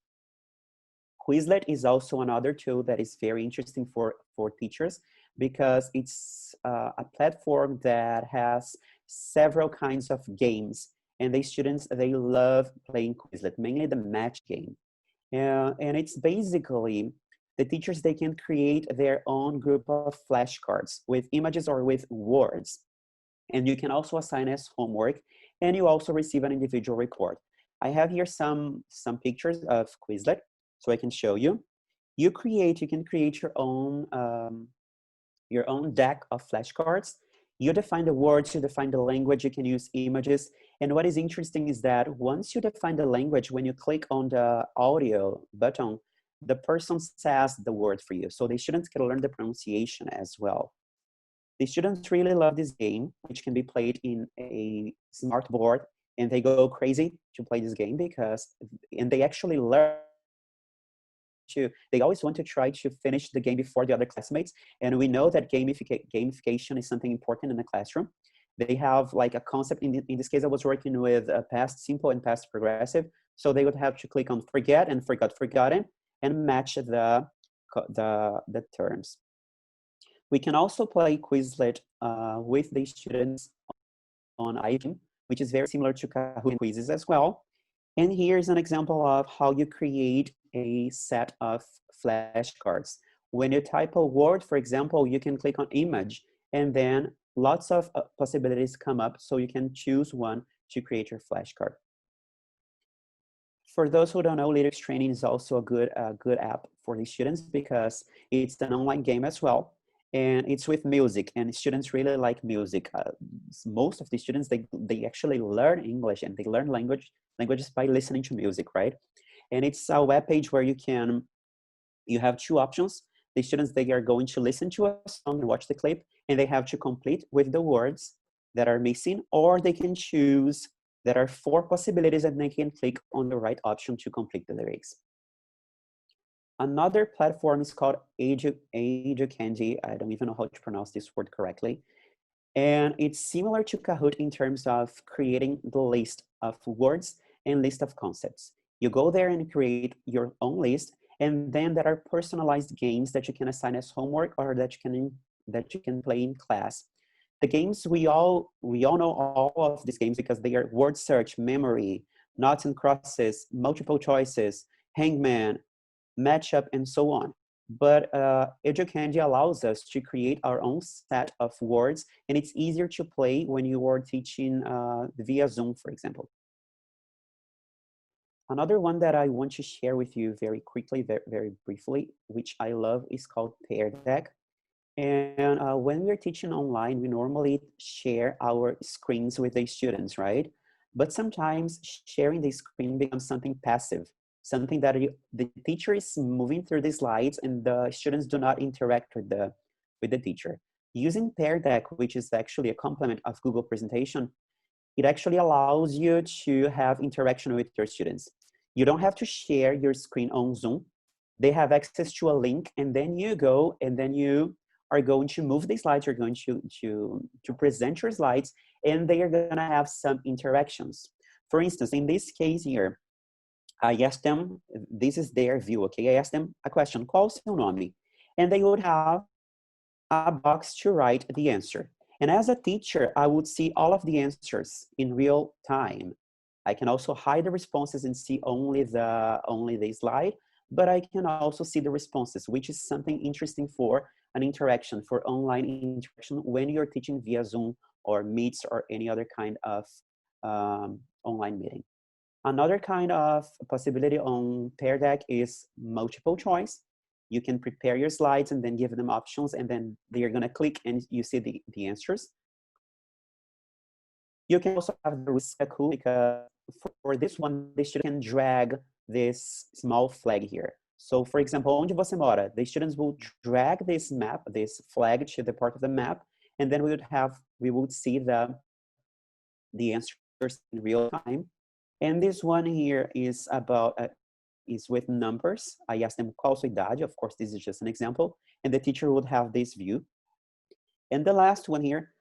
Quizlet is also another tool that is very interesting for teachers because it's a platform that has several kinds of games, and the students, they love playing Quizlet, mainly the match game. And it's basically the teachers, they can create their own group of flashcards with images or with words. And you can also assign as homework, and you also receive an individual report. I have here some pictures of Quizlet, so I can show you. You can create your own deck of flashcards. You define the words, you define the language, you can use images. And what is interesting is that once you define the language, when you click on the audio button, the person says the word for you. So the students can learn the pronunciation as well. The students really love this game, which can be played in a smart board, and they go crazy to play this game and they actually learn they always want to try to finish the game before the other classmates. And we know that gamification is something important in the classroom. They have like a concept. In this case, I was working with past simple and past progressive. So they would have to click on forget and forgot, forgotten, and match the terms. We can also play Quizlet with the students on iTunes, which is very similar to Kahoot quizzes as well. And here's an example of how you create a set of flashcards. When you type a word, for example, you can click on image, and then lots of possibilities come up, so you can choose one to create your flashcard. For those who don't know, Lyrics Training is also a good app for the students because it's an online game as well. And it's with music, and students really like music. Most of the students, they actually learn English and they learn languages by listening to music, right? And it's a web page where you have two options. The students, they are going to listen to a song and watch the clip, and they have to complete with the words that are missing, or they can choose. There are 4 possibilities, and they can click on the right option to complete the lyrics. Another platform is called Educandy. I don't even know how to pronounce this word correctly. And it's similar to Kahoot in terms of creating the list of words and list of concepts. You go there and create your own list, and then there are personalized games that you can assign as homework or that you can play in class. The games, we all know all of these games because they are word search, memory, noughts and crosses, multiple choices, hangman, matchup, and so on. But Educandy allows us to create our own set of words, and it's easier to play when you are teaching via Zoom, for example. Another one that I want to share with you very quickly, very briefly, which I love, is called Pear Deck. And when we're teaching online, we normally share our screens with the students, right? But sometimes sharing the screen becomes something passive, something that the teacher is moving through the slides and the students do not interact with the teacher. Using Pear Deck, which is actually a complement of Google Presentation, it actually allows you to have interaction with your students. You don't have to share your screen on Zoom. They have access to a link, and then you go, and then you are going to move the slides, you're going to present your slides, and they are gonna have some interactions. For instance, in this case here, I asked them, this is their view, okay? I asked them a question, qual o seu nome? And they would have a box to write the answer. And as a teacher, I would see all of the answers in real time. I can also hide the responses and see only the slide, but I can also see the responses, which is something interesting for an interaction, for online interaction when you're teaching via Zoom or Meets or any other kind of online meeting. Another kind of possibility on Pear Deck is multiple choice. You can prepare your slides and then give them options, and then they're gonna click and you see the answers. You can also have the risk cool, because for this one, the student can drag this small flag here. So for example, onde você mora? The students will drag this map, this flag to the part of the map, and then we would see the answers in real time. And this one here is about, is with numbers. I asked them qual sua idade. Of course, this is just an example. And the teacher would have this view. And the last one here,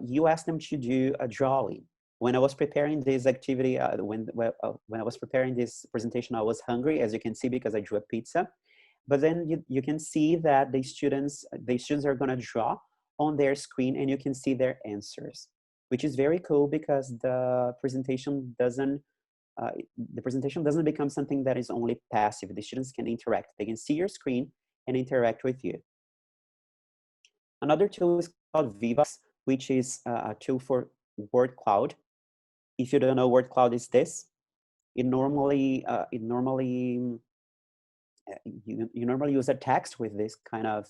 you asked them to do a drawing. When I was preparing this activity, when I was preparing this presentation, I was hungry, as you can see, because I drew a pizza. But then you can see that the students are gonna draw on their screen, and you can see their answers, which is very cool because the presentation doesn't become something that is only passive. The students can interact. They can see your screen and interact with you. Another tool is called Vivax, which is a tool for word cloud. If you don't know, word cloud is this. You normally use a text with this kind of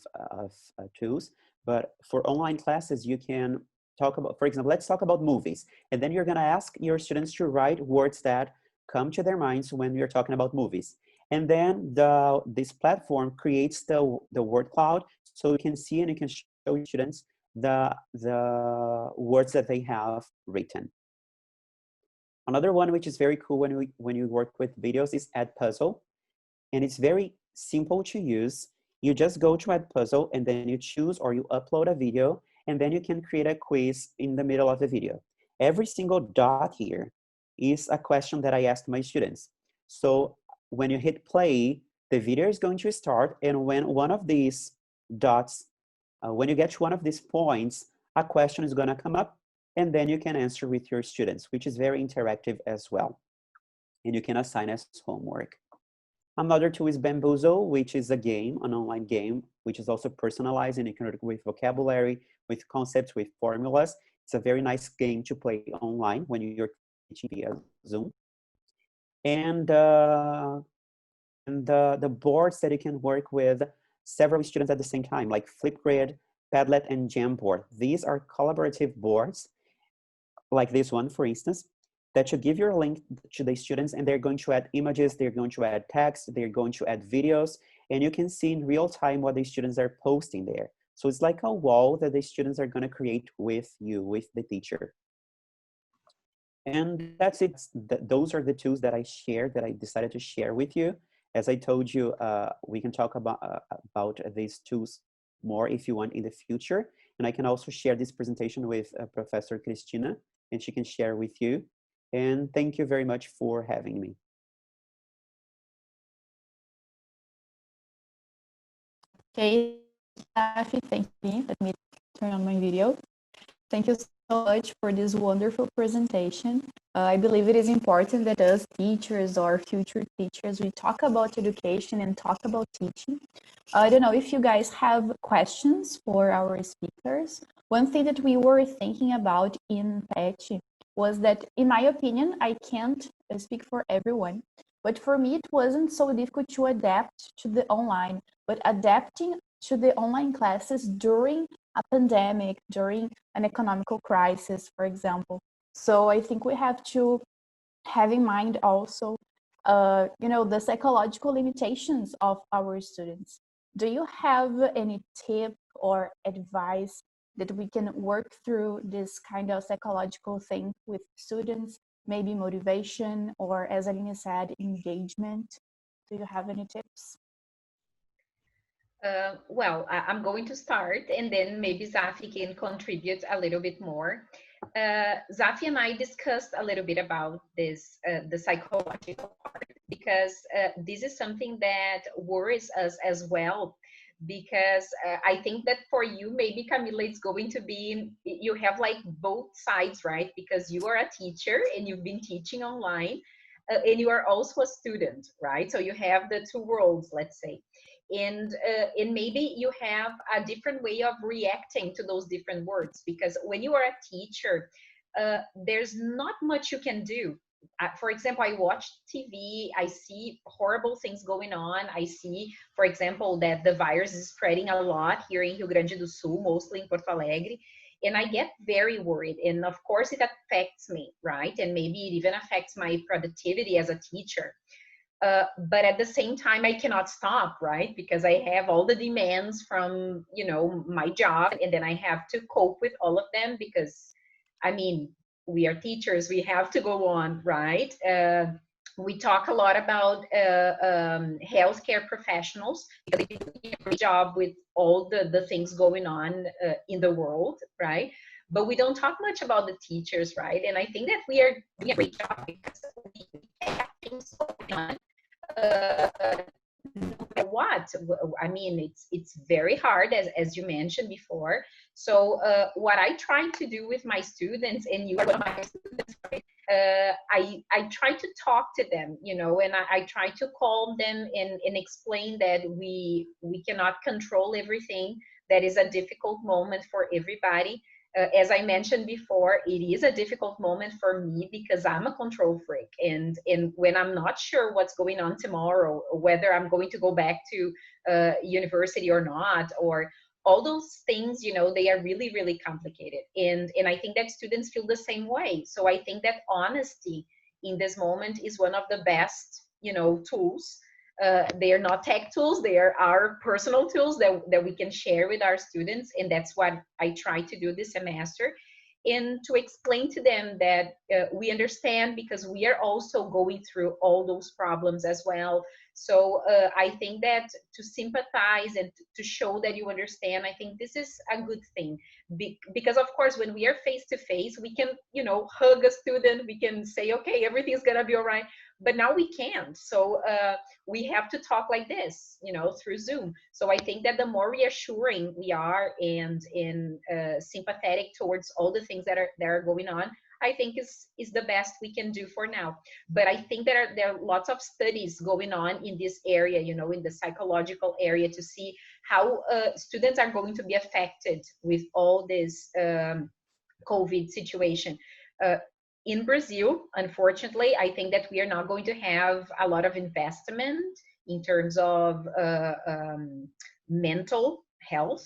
tools, but for online classes, you can talk about, for example, let's talk about movies. And then you're gonna ask your students to write words that come to their minds when you're talking about movies. And then this platform creates the word cloud, so you can see and you can show students the words that they have written. Another one which is very cool when you work with videos is Edpuzzle, and it's very simple to use. You just go to Edpuzzle and then you choose or you upload a video, and then you can create a quiz in the middle of the video. Every single dot here is a question that I asked my students. So when you hit play, the video is going to start, and when one of these dots, when you get to one of these points, a question is going to come up, and then you can answer with your students, which is very interactive as well. And you can assign as homework. Another tool is Bamboozle, which is a game, an online game, which is also personalized, and you can work with vocabulary, with concepts, with formulas. It's a very nice game to play online when you're teaching via Zoom. And the boards that you can work with several students at the same time, like Flipgrid, Padlet, and Jamboard. These are collaborative boards, like this one, for instance, that you give your link to the students, and they're going to add images, they're going to add text, they're going to add videos, and you can see in real time what the students are posting there. So it's like a wall that the students are going to create with you, with the teacher. And that's it. Those are the tools that I shared, that I decided to share with you. As I told you, we can talk about these tools more if you want in the future. And I can also share this presentation with Professor Cristina, and she can share with you. And thank you very much for having me. Okay, Safi, thank you. Let me turn on my video. Thank you so much for this wonderful presentation. I believe it is important that us teachers or future teachers, we talk about education and talk about teaching. I don't know if you guys have questions for our speakers. One thing that we were thinking about in PET was that, in my opinion, I can't speak for everyone, but for me, it wasn't so difficult to adapt to the online, but adapting to the online classes during a pandemic, during an economical crisis, for example. So I think we have to have in mind also, the psychological limitations of our students. Do you have any tip or advice that we can work through this kind of psychological thing with students? Maybe motivation, or as Aline said, engagement. Do you have any tips? Well, I'm going to start, and then maybe Zafi can contribute a little bit more. Zafi and I discussed a little bit about this, the psychological part, because this is something that worries us as well. Because I think that for you, maybe Camila, it's going to be, you have like both sides, right? Because you are a teacher and you've been teaching online, and you are also a student, right? So you have the two worlds, let's say. And maybe you have a different way of reacting to those different words, because when you are a teacher, there's not much you can do. For example, I watch TV, I see horrible things going on. I see, for example, that the virus is spreading a lot here in Rio Grande do Sul, mostly in Porto Alegre, and I get very worried. And of course, it affects me, right? And maybe it even affects my productivity as a teacher. But at the same time, I cannot stop, right? Because I have all the demands from, my job, and then I have to cope with all of them because, I mean, we are teachers, we have to go on, right? We talk a lot about healthcare professionals because they do a great job with all the things going on in the world, right? But we don't talk much about the teachers, right? And I think that we are doing a great job because we have things going on. What I mean, it's very hard, as you mentioned before. So what I try to do with my students, and you are one of my students, right? I try to talk to them, and I try to calm them and explain that we cannot control everything. That is a difficult moment for everybody. As I mentioned before, it is a difficult moment for me because I'm a control freak. And when I'm not sure what's going on tomorrow, whether I'm going to go back to university or not, or all those things, they are really, really complicated. And I think that students feel the same way. So I think that honesty in this moment is one of the best, tools. They are not tech tools, they are our personal tools that we can share with our students, and that's what I try to do this semester. and to explain to them that we understand, because we are also going through all those problems as well. So I think that to sympathize and to show that you understand, I think this is a good thing. Because of course, when we are face to face, we can, you know, hug a student, we can say, okay, everything's gonna be all right. But now we can't. So we have to talk like this, you know, through Zoom. So I think that the more reassuring we are and sympathetic towards all the things that are going on, I think is the best we can do for now. But I think there are lots of studies going on in this area, you know, in the psychological area, to see how students are going to be affected with all this COVID situation. In Brazil, unfortunately, I think that we are not going to have a lot of investment in terms of mental health.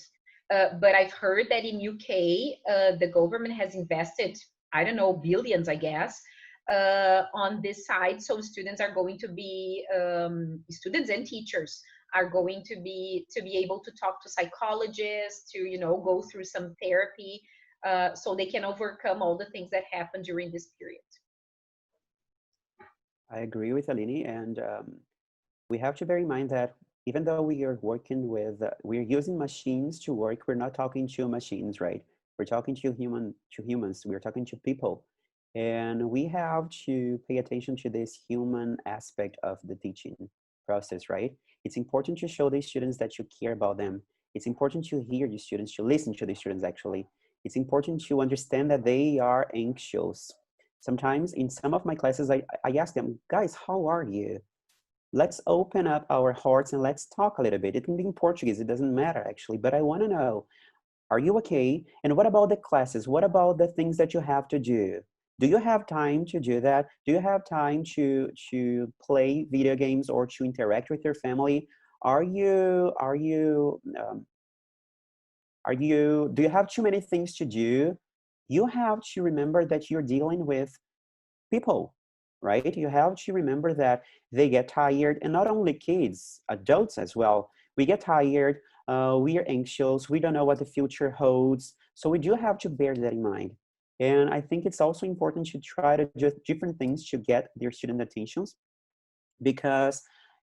But I've heard that in UK, the government has invested, I don't know, billions, I guess, on this side. So students are going to be, students and teachers are going to be able to talk to psychologists, to, you know, go through some therapy, so they can overcome all the things that happen during this period. I agree with Aline, and we have to bear in mind that even though we are working with, we're using machines to work, we're not talking to machines, right? We're talking to humans, we're talking to people. And we have to pay attention to this human aspect of the teaching process, right? It's important to show the students that you care about them. It's important to hear the students, to listen to the students actually. It's important to understand that they are anxious. Sometimes in some of my classes, I ask them, guys, how are you? Let's open up our hearts and let's talk a little bit. It can be in Portuguese, it doesn't matter actually, but I want to know, are you okay? And what about the classes? What about the things that you have to do? Do you have time to do that? Do you have time to play video games or to interact with your family? Do you have too many things to do? You have to remember that you're dealing with people, right? You have to remember that they get tired, and not only kids, adults as well. We get tired, we are anxious, we don't know what the future holds. So we do have to bear that in mind. And I think it's also important to try to do different things to get their student attentions, because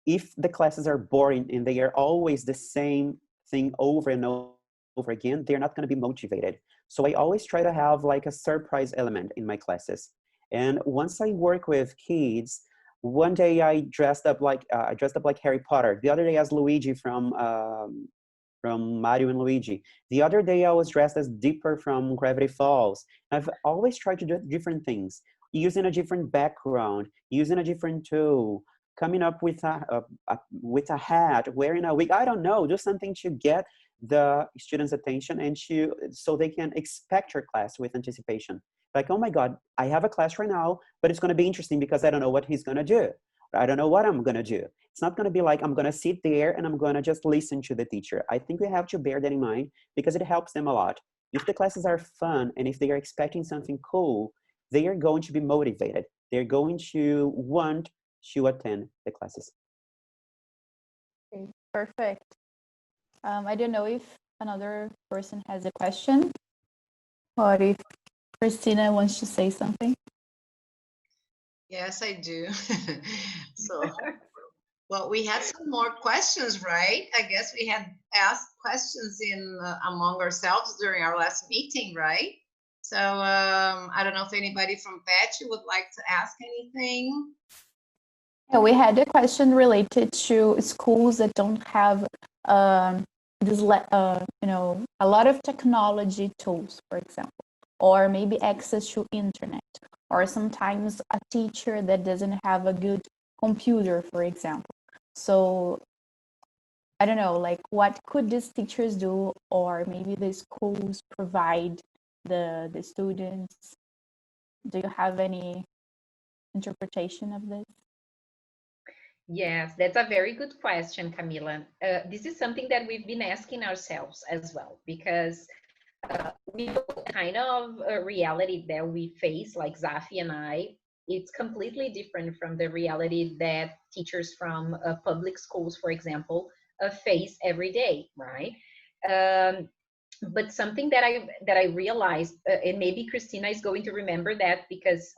if the classes are boring and they are always the same thing over and over again, they're not going to be motivated. So I always try to have like a surprise element in my classes. And once I work with kids, one day I dressed up like Harry Potter. The other day as Luigi from Mario and Luigi. The other day I was dressed as Dipper from Gravity Falls. I've always tried to do different things, using a different background, using a different tool, coming up with a hat, wearing a wig. I don't know, do something to get the students' attention and so they can expect your class with anticipation. Like, oh my God, I have a class right now, but it's going to be interesting because I don't know what he's going to do. I don't know what I'm going to do. It's not going to be like I'm going to sit there and I'm going to just listen to the teacher. I think we have to bear that in mind because it helps them a lot. If the classes are fun and if they are expecting something cool, they are going to be motivated. They're going to want to attend the classes. Okay, perfect. I don't know if another person has a question or if Christina wants to say something. Yes, I do. So, well, we had some more questions, right? I guess we had asked questions in among ourselves during our last meeting, right? So I don't know if anybody from Patch would like to ask anything. Yeah, we had a question related to schools that don't have a lot of technology tools, for example, or maybe access to internet, or sometimes a teacher that doesn't have a good computer, for example. So I don't know, like what could these teachers do, or maybe the schools provide the students? Do you have any interpretation of this? Yes, that's a very good question, Camila. This is something that we've been asking ourselves as well, because we know the kind of reality that we face, like Zafi and I, it's completely different from the reality that teachers from public schools, for example, face every day, right? But something that I realized, and maybe Christina is going to remember that, because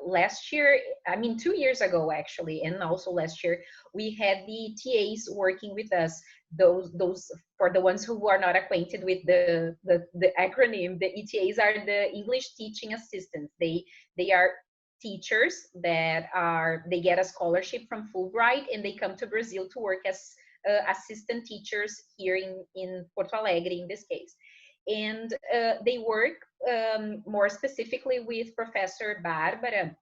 last year, I mean 2 years ago actually, and also last year, we had the TAs working with us. Those for the ones who are not acquainted with the acronym, the ETAs are the English teaching assistants. They are teachers that are, they get a scholarship from Fulbright, and they come to Brazil to work as assistant teachers here in Porto Alegre in this case. And they work more specifically with Professor Bárbara.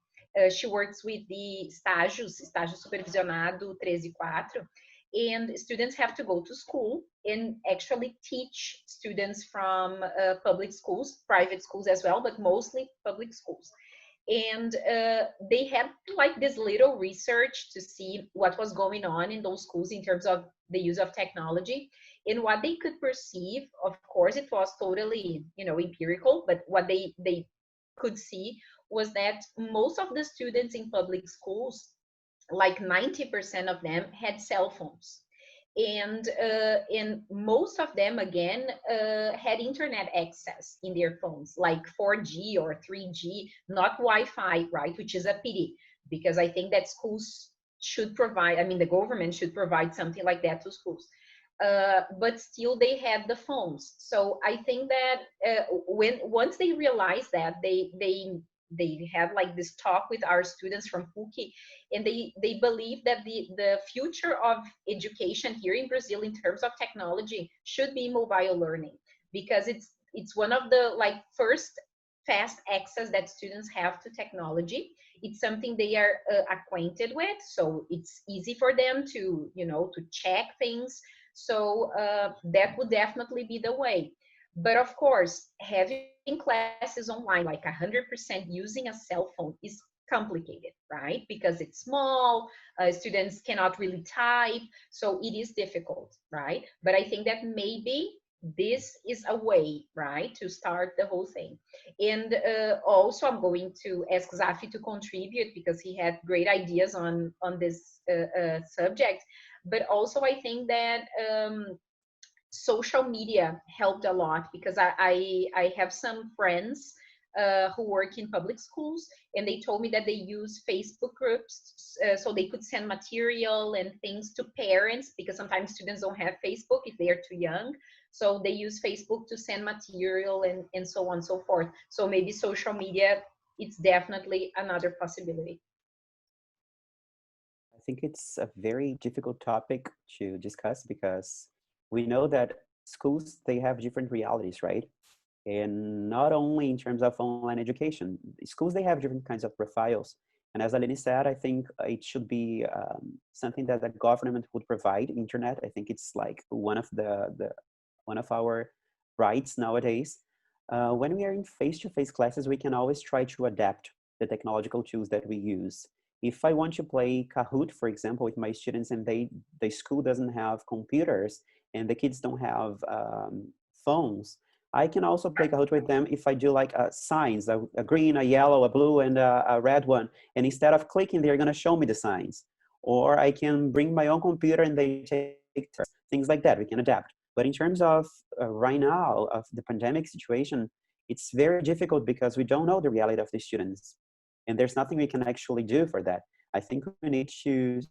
She works with the estágio supervisionado 13 e 4, and students have to go to school and actually teach students from public schools, private schools as well, but mostly public schools. And they had like this little research to see what was going on in those schools in terms of the use of technology. And what they could perceive, of course it was totally, you know, empirical, but what they could see was that most of the students in public schools, like 90% of them, had cell phones. And most of them again had internet access in their phones, like 4G or 3G, not Wi-Fi, right? Which is a pity, because I think that schools should provide, I mean the government should provide something like that to schools. But still they had the phones. So I think that when once they realized that, they had like this talk with our students from PUC, and they believe that the future of education here in Brazil in terms of technology should be mobile learning, because it's one of the like first fast access that students have to technology. It's something they are acquainted with, so it's easy for them to, you know, to check things. So that would definitely be the way. But of course, having classes online like 100% using a cell phone is complicated, right? Because it's small, students cannot really type, so it is difficult, right? But I think that maybe this is a way, right, to start the whole thing. And also I'm going to ask Zafi to contribute, because he had great ideas on this subject. But also I think that social media helped a lot, because I have some friends who work in public schools, and they told me that they use Facebook groups so they could send material and things to parents, because sometimes students don't have Facebook if they are too young. So they use Facebook to send material and so on and so forth. So maybe social media, it's definitely another possibility. I think it's a very difficult topic to discuss because we know that schools, they have different realities, right? And not only in terms of online education, schools, they have different kinds of profiles. And as Aline said, I think it should be something that the government would provide internet. I think it's like one of one of our rights nowadays. When we are in face-to-face classes, we can always try to adapt the technological tools that we use. If I want to play Kahoot, for example, with my students, and the school doesn't have computers and the kids don't have phones, I can also play Kahoot with them if I do like signs, a green, a yellow, a blue, and a red one. And instead of clicking, they're going to show me the signs. Or I can bring my own computer and they take things like that. We can adapt. But in terms of right now, of the pandemic situation, it's very difficult because we don't know the reality of the students. And there's nothing we can actually do for that. I think we need to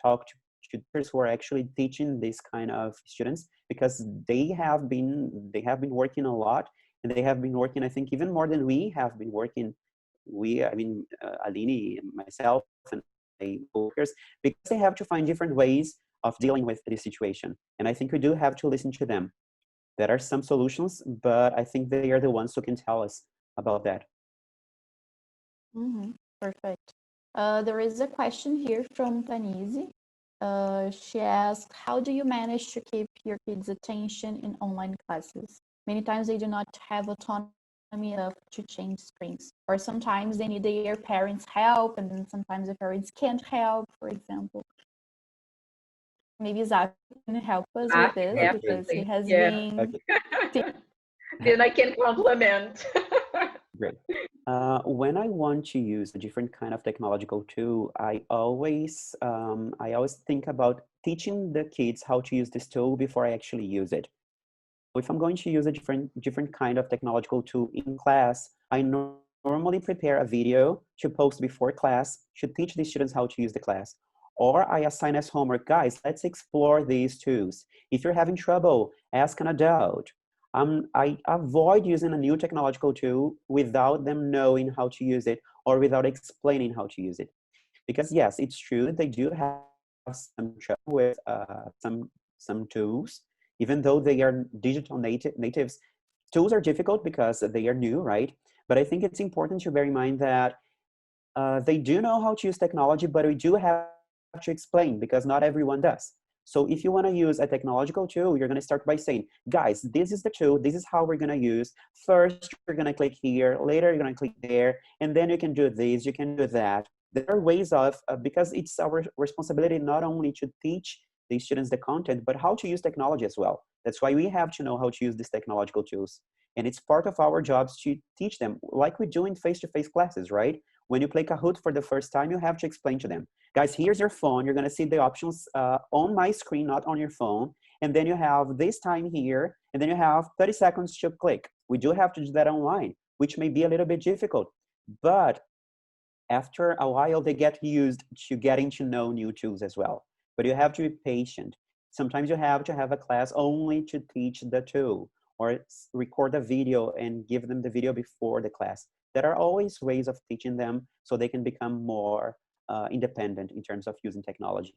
talk to tutors who are actually teaching this kind of students, because they have been working a lot, and they have been working, I think, even more than we have been working. I mean, Aline, myself, and my workers, because they have to find different ways of dealing with this situation. And I think we do have to listen to them. There are some solutions, but I think they are the ones who can tell us about that. Perfect. There is a question here from Tanise. She asked, how do you manage to keep your kids' attention in online classes? Many times they do not have autonomy enough to change screens, or sometimes they need their parents' help, and then sometimes the parents can't help, for example. Maybe Zach can help us with this, because he has been... Then I can complement. Great. When I want to use a different kind of technological tool, I always think about teaching the kids how to use this tool before I actually use it. if I'm going to use a different kind of technological tool in class, I normally prepare a video to post before class to teach the students how to use the class. Or I assign as homework, guys, let's explore these tools. If you're having trouble, ask an adult. I avoid using a new technological tool without them knowing how to use it or without explaining how to use it. Because yes, it's true, they do have some trouble with some tools, even though they are digital natives. Tools are difficult because they are new, right? But I think it's important to bear in mind that they do know how to use technology, but we do have to explain because not everyone does. So if you want to use a technological tool, you're going to start by saying, guys, this is the tool. This is how we're going to use. First, you're going to click here. Later, you're going to click there. And then you can do this. You can do that. There are ways of, because it's our responsibility not only to teach the students the content, but how to use technology as well. That's why we have to know how to use these technological tools. And it's part of our jobs to teach them, like we do in face-to-face classes, right? When you play Kahoot for the first time, you have to explain to them, guys, here's your phone. You're going to see the options on my screen, not on your phone. And then you have this time here, and then you have 30 seconds to click. We do have to do that online, which may be a little bit difficult. But after a while, they get used to getting to know new tools as well. But you have to be patient. Sometimes you have to have a class only to teach the tool, or record a video and give them the video before the class. There are always ways of teaching them so they can become more independent in terms of using technology.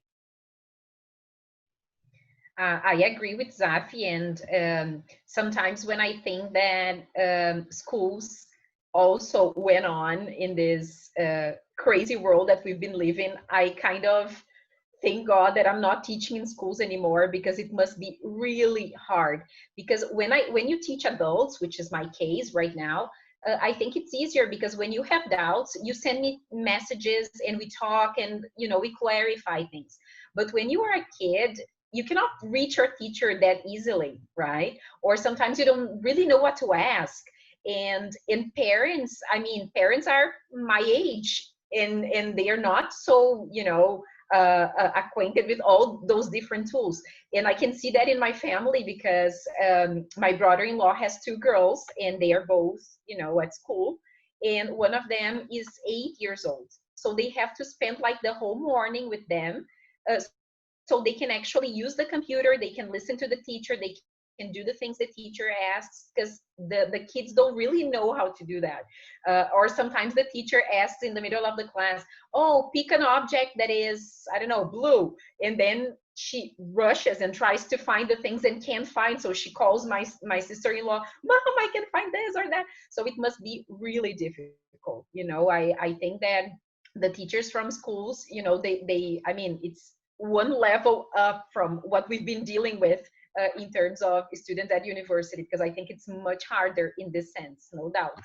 I agree with Zafi, and sometimes when I think that schools also went on in this crazy world that we've been living, I kind of thank God that I'm not teaching in schools anymore, because it must be really hard. Because when you teach adults, which is my case right now, I think it's easier, because when you have doubts, you send me messages and we talk, and we clarify things. But when you are a kid, you cannot reach your teacher that easily, right? Or sometimes you don't really know what to ask. And in parents, I mean, parents are my age, and they are not so acquainted with all those different tools. And I can see that in my family, because my brother-in-law has two girls, and they are both at school, and one of them is 8 years old, so they have to spend like the whole morning with them, so they can actually use the computer, they can listen to the teacher, they can do the things the teacher asks, because the kids don't really know how to do that. Or sometimes the teacher asks in the middle of the class, oh, pick an object that is, I don't know, blue. And then she rushes and tries to find the things and can't find. So she calls my sister-in-law, Mom, I can find this or that. So it must be really difficult. I think that the teachers from schools, I mean, it's one level up from what we've been dealing with in terms of students at university, because I think it's much harder in this sense, no doubt.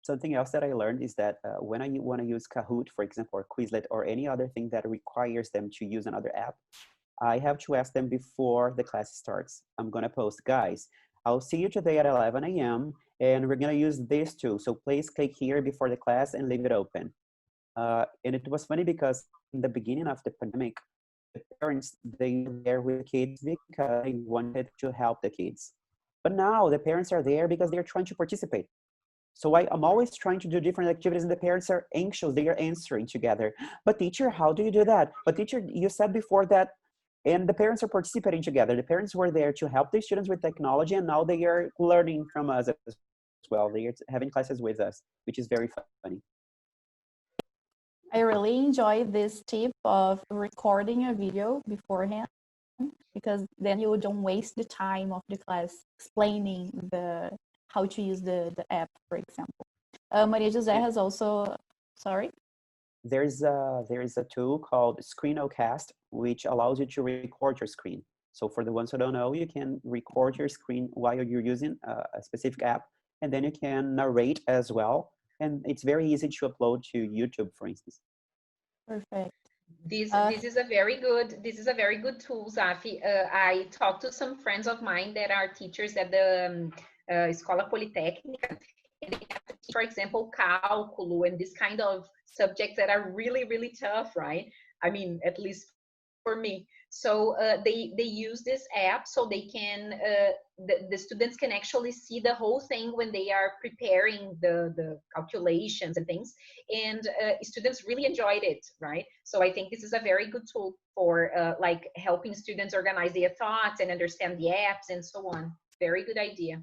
Something else that I learned is that when I want to use Kahoot, for example, or Quizlet, or any other thing that requires them to use another app, I have to ask them before the class starts. I'm going to post, guys, I'll see you today at 11 a.m. and we're going to use this tool. So please click here before the class and leave it open. And it was funny because in the beginning of the pandemic, the parents, they were there with kids because they wanted to help the kids. But now the parents are there because they're trying to participate. So I'm always trying to do different activities and the parents are anxious. They are answering together. But teacher, how do you do that? But teacher, you said before that, and the parents are participating together. The parents were there to help the students with technology, and now they are learning from us as well. They are having classes with us, which is very funny. I really enjoy this tip of recording a video beforehand, because then you don't waste the time of the class explaining how to use the app, for example. Maria Jose has also, sorry? There is a tool called Screencast, which allows you to record your screen. So for the ones who don't know, you can record your screen while you're using a specific app, and then you can narrate as well. And it's very easy to upload to YouTube, for instance. Perfect. This is a very good tool, Zafi. I talked to some friends of mine that are teachers at the Escola Politécnica, and they have to teach, for example, cálculo and this kind of subjects that are really, really tough, right? I mean, at least for me. So they use this app so they can the students can actually see the whole thing when they are preparing the calculations and things, and students really enjoyed it, right? So I think this is a very good tool for like helping students organize their thoughts and understand the apps and so on. Very good idea.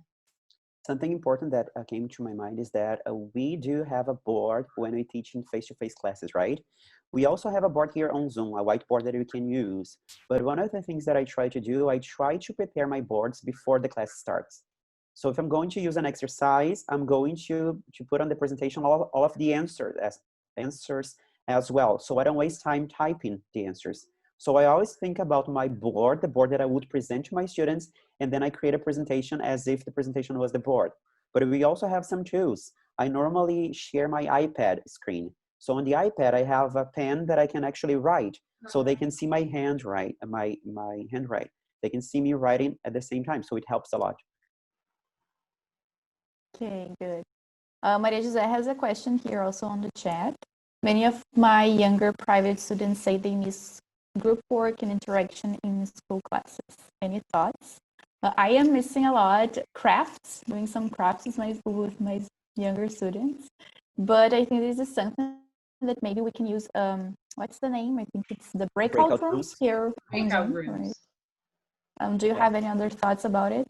Something important that came to my mind is that we do have a board when we teach in face-to-face classes, right? We also have a board here on Zoom, a whiteboard that we can use. But one of the things that I try to do, I try to prepare my boards before the class starts. So if I'm going to use an exercise, I'm going to put on the presentation all of the answers as well. So I don't waste time typing the answers. So I always think about my board, the board that I would present to my students, and then I create a presentation as if the presentation was the board. But we also have some tools. I normally share my iPad screen. So on the iPad, I have a pen that I can actually write. So they can see my handwriting. They can see me writing at the same time. So it helps a lot. Okay, good. Maria Jose has a question here also on the chat. Many of my younger private students say they miss group work and interaction in school classes. Any thoughts? I am missing a lot crafts, doing some crafts in my school with my younger students. But I think this is something that maybe we can use, what's the name? I think it's the breakout rooms here. Breakout Zoom, rooms. right? Do you have any other thoughts about it?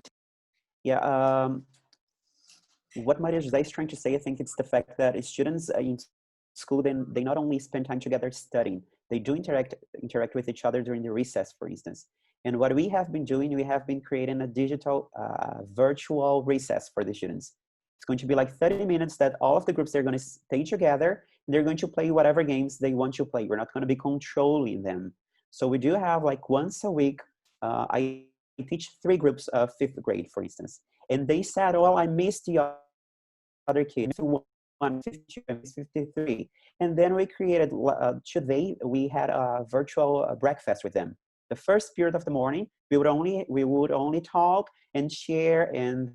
Yeah, what Maria Jose is trying to say, I think it's the fact that students in school, then they not only spend time together studying, they do interact with each other during the recess, for instance. And what we have been doing, we have been creating a digital virtual recess for the students. It's going to be like 30 minutes that all of the groups, they're going to stay together and they're going to play whatever games they want to play. We're not going to be controlling them. So we do have like once a week, I teach 3 groups of 5th grade, for instance. And they said, well, I missed the other kids, 152 and 53. And then we created, today we had a virtual breakfast with them. The first period of the morning, we would only talk and share, and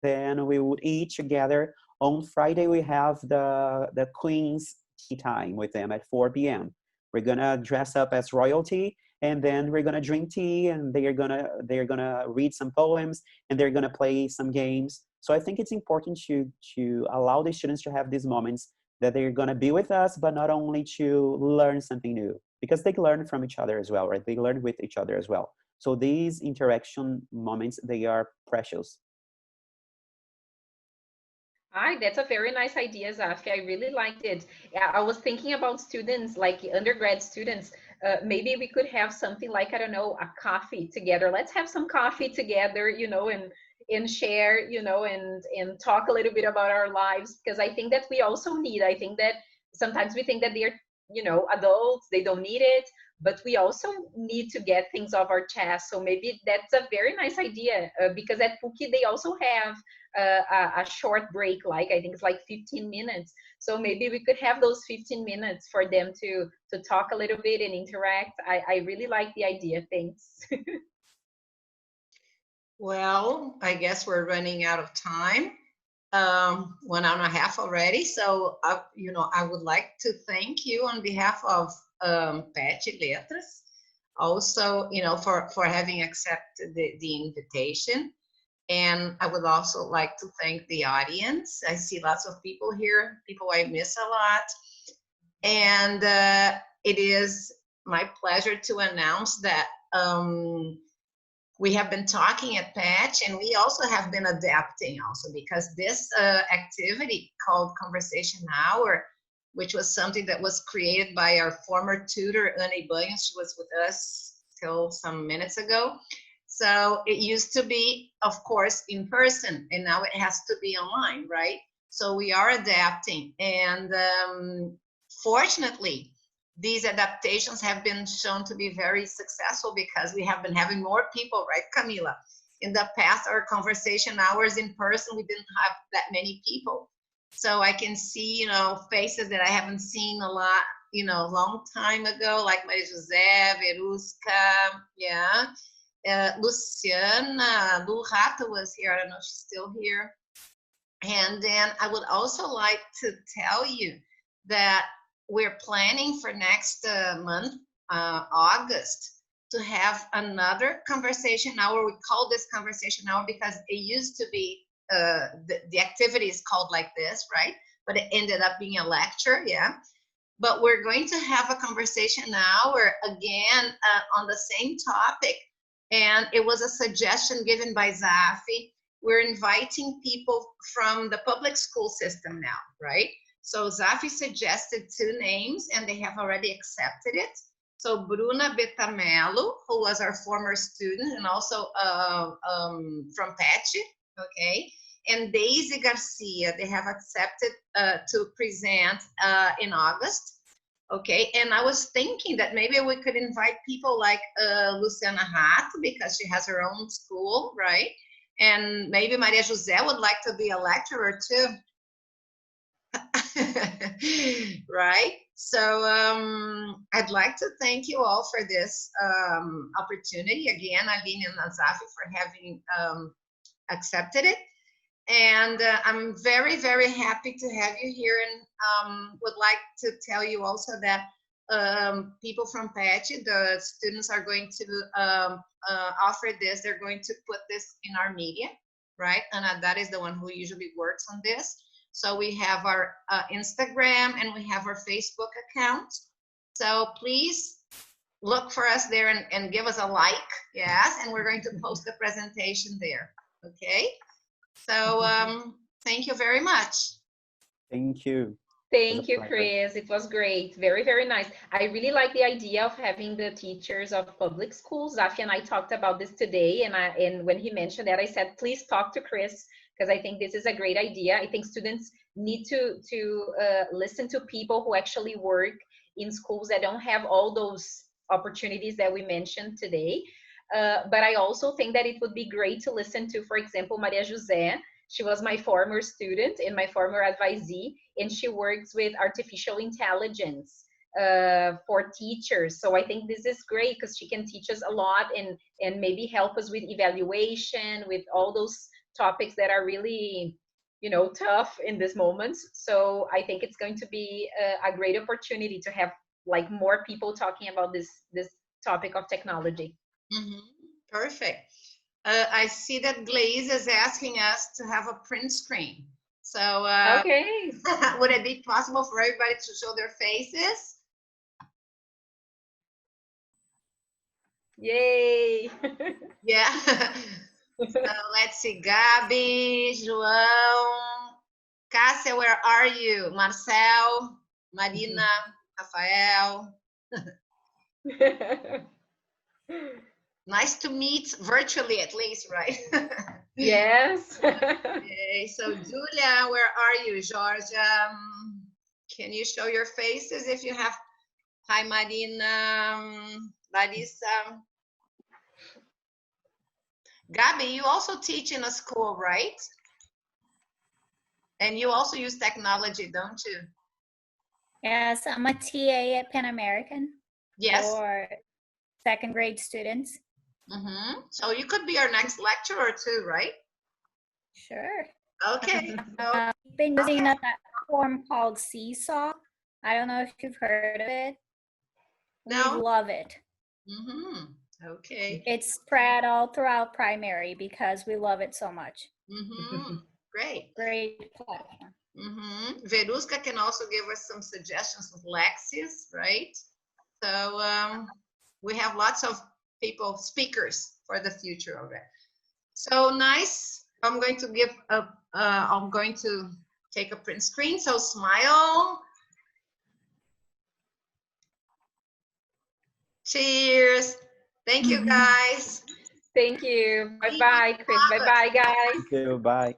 then we would eat together. On Friday, we have the Queen's tea time with them at 4 p.m. We're gonna dress up as royalty, and then we're gonna drink tea, and they're gonna read some poems, and they're gonna play some games. So I think it's important to allow the students to have these moments that they're gonna be with us, but not only to learn something new, because they learn from each other as well, right? They learn with each other as well. So these interaction moments, they are precious. Hi, that's a very nice idea, Zafi. I really liked it. Yeah, I was thinking about students, like undergrad students. Maybe we could have something like, I don't know, a coffee together. Let's have some coffee together, and share, and talk a little bit about our lives. Because I think that we also need, I think that sometimes we think that they're, adults, they don't need it, but we also need to get things off our chest. So maybe that's a very nice idea, because at PUC they also have a short break, like I think it's like 15 minutes. So maybe we could have those 15 minutes for them to talk a little bit and interact. I really like the idea. Thanks. Well, I guess we're running out of time. 1 hour and a half already. So, I would like to thank you on behalf of PET Letras, also, for having accepted the invitation. And I would also like to thank the audience. I see lots of people here, people I miss a lot. And it is my pleasure to announce that we have been talking at Patch, and we also have been adapting also, because this activity called Conversation Hour, which was something that was created by our former tutor, Anne Banhos. She was with us till some minutes ago. So it used to be, of course, in person, and now it has to be online, right? So we are adapting, and fortunately, these adaptations have been shown to be very successful, because we have been having more people, right, Camila? In the past, our conversation hours in person, we didn't have that many people. So I can see, faces that I haven't seen a lot, long time ago, like Maria Jose, Veruska, yeah. Luciana, Lu Rata was here. I don't know if she's still here. And then I would also like to tell you that we're planning for next month August to have another conversation hour. We call this conversation hour because it used to be the activity is called like this, right? But it ended up being a lecture, yeah. But we're going to have a conversation hour again on the same topic. And it was a suggestion given by Zafi. We're inviting people from the public school system now, right? So Zafi suggested 2 names and they have already accepted it. So Bruna Betamelo, who was our former student and also from Patch, okay? And Daisy Garcia, they have accepted to present in August, okay? And I was thinking that maybe we could invite people like Luciana Hatt, because she has her own school, right? And maybe Maria José would like to be a lecturer too. Right? So I'd like to thank you all for this opportunity. Again, Aline and Nazafi for having accepted it. And I'm very, very happy to have you here, and would like to tell you also that people from Patch, the students are going to offer this. They're going to put this in our media, right? And that is the one who usually works on this. So we have our Instagram and we have our Facebook account. So please look for us there and give us a like, yes, and we're going to post the presentation there, okay? So thank you very much. Thank you. Thank you, Chris. It was great. Very, very nice. I really like the idea of having the teachers of public schools. Zafi and I talked about this today, and when he mentioned that, I said, please talk to Chris, because I think this is a great idea. I think students need to listen to people who actually work in schools that don't have all those opportunities that we mentioned today. But I also think that it would be great to listen to, for example, Maria José. She was my former student and my former advisee, and she works with artificial intelligence for teachers. So I think this is great because she can teach us a lot and maybe help us with evaluation, with all those topics that are really, you know, tough in this moment. So I think it's going to be a great opportunity to have like more people talking about this topic of technology. Mm-hmm. Perfect. I see that Glaze is asking us to have a print screen. So okay. Would it be possible for everybody to show their faces? Yay. Yeah. So let's see, Gabi, João, Cássia, where are you? Marcel, Marina, Rafael. Nice to meet virtually, at least, right? Yes. Okay, so Julia, where are you? Georgia, can you show your faces if you have? Hi, Marina, Larissa. Gabi, you also teach in a school, right? And you also use technology, don't you? Yes, I'm a TA at Pan American. Yes. For second grade students. Mm-hmm. So you could be our next lecturer too, right? Sure. Okay. So, I've been using a platform called Seesaw. I don't know if you've heard of it. no. We love it. Mm-hmm. Okay. It's spread all throughout primary because we love it so much. Mm-hmm. Great. Great platform. Mm-hmm. Veruska can also give us some suggestions with Lexis, right? So we have lots of people, speakers for the future of it. So nice. I'm going to give I'm going to take a print screen. So smile. Cheers. Thank you, guys. Thank you. Bye-bye, Chris. Bye-bye, guys. Thank you. Bye.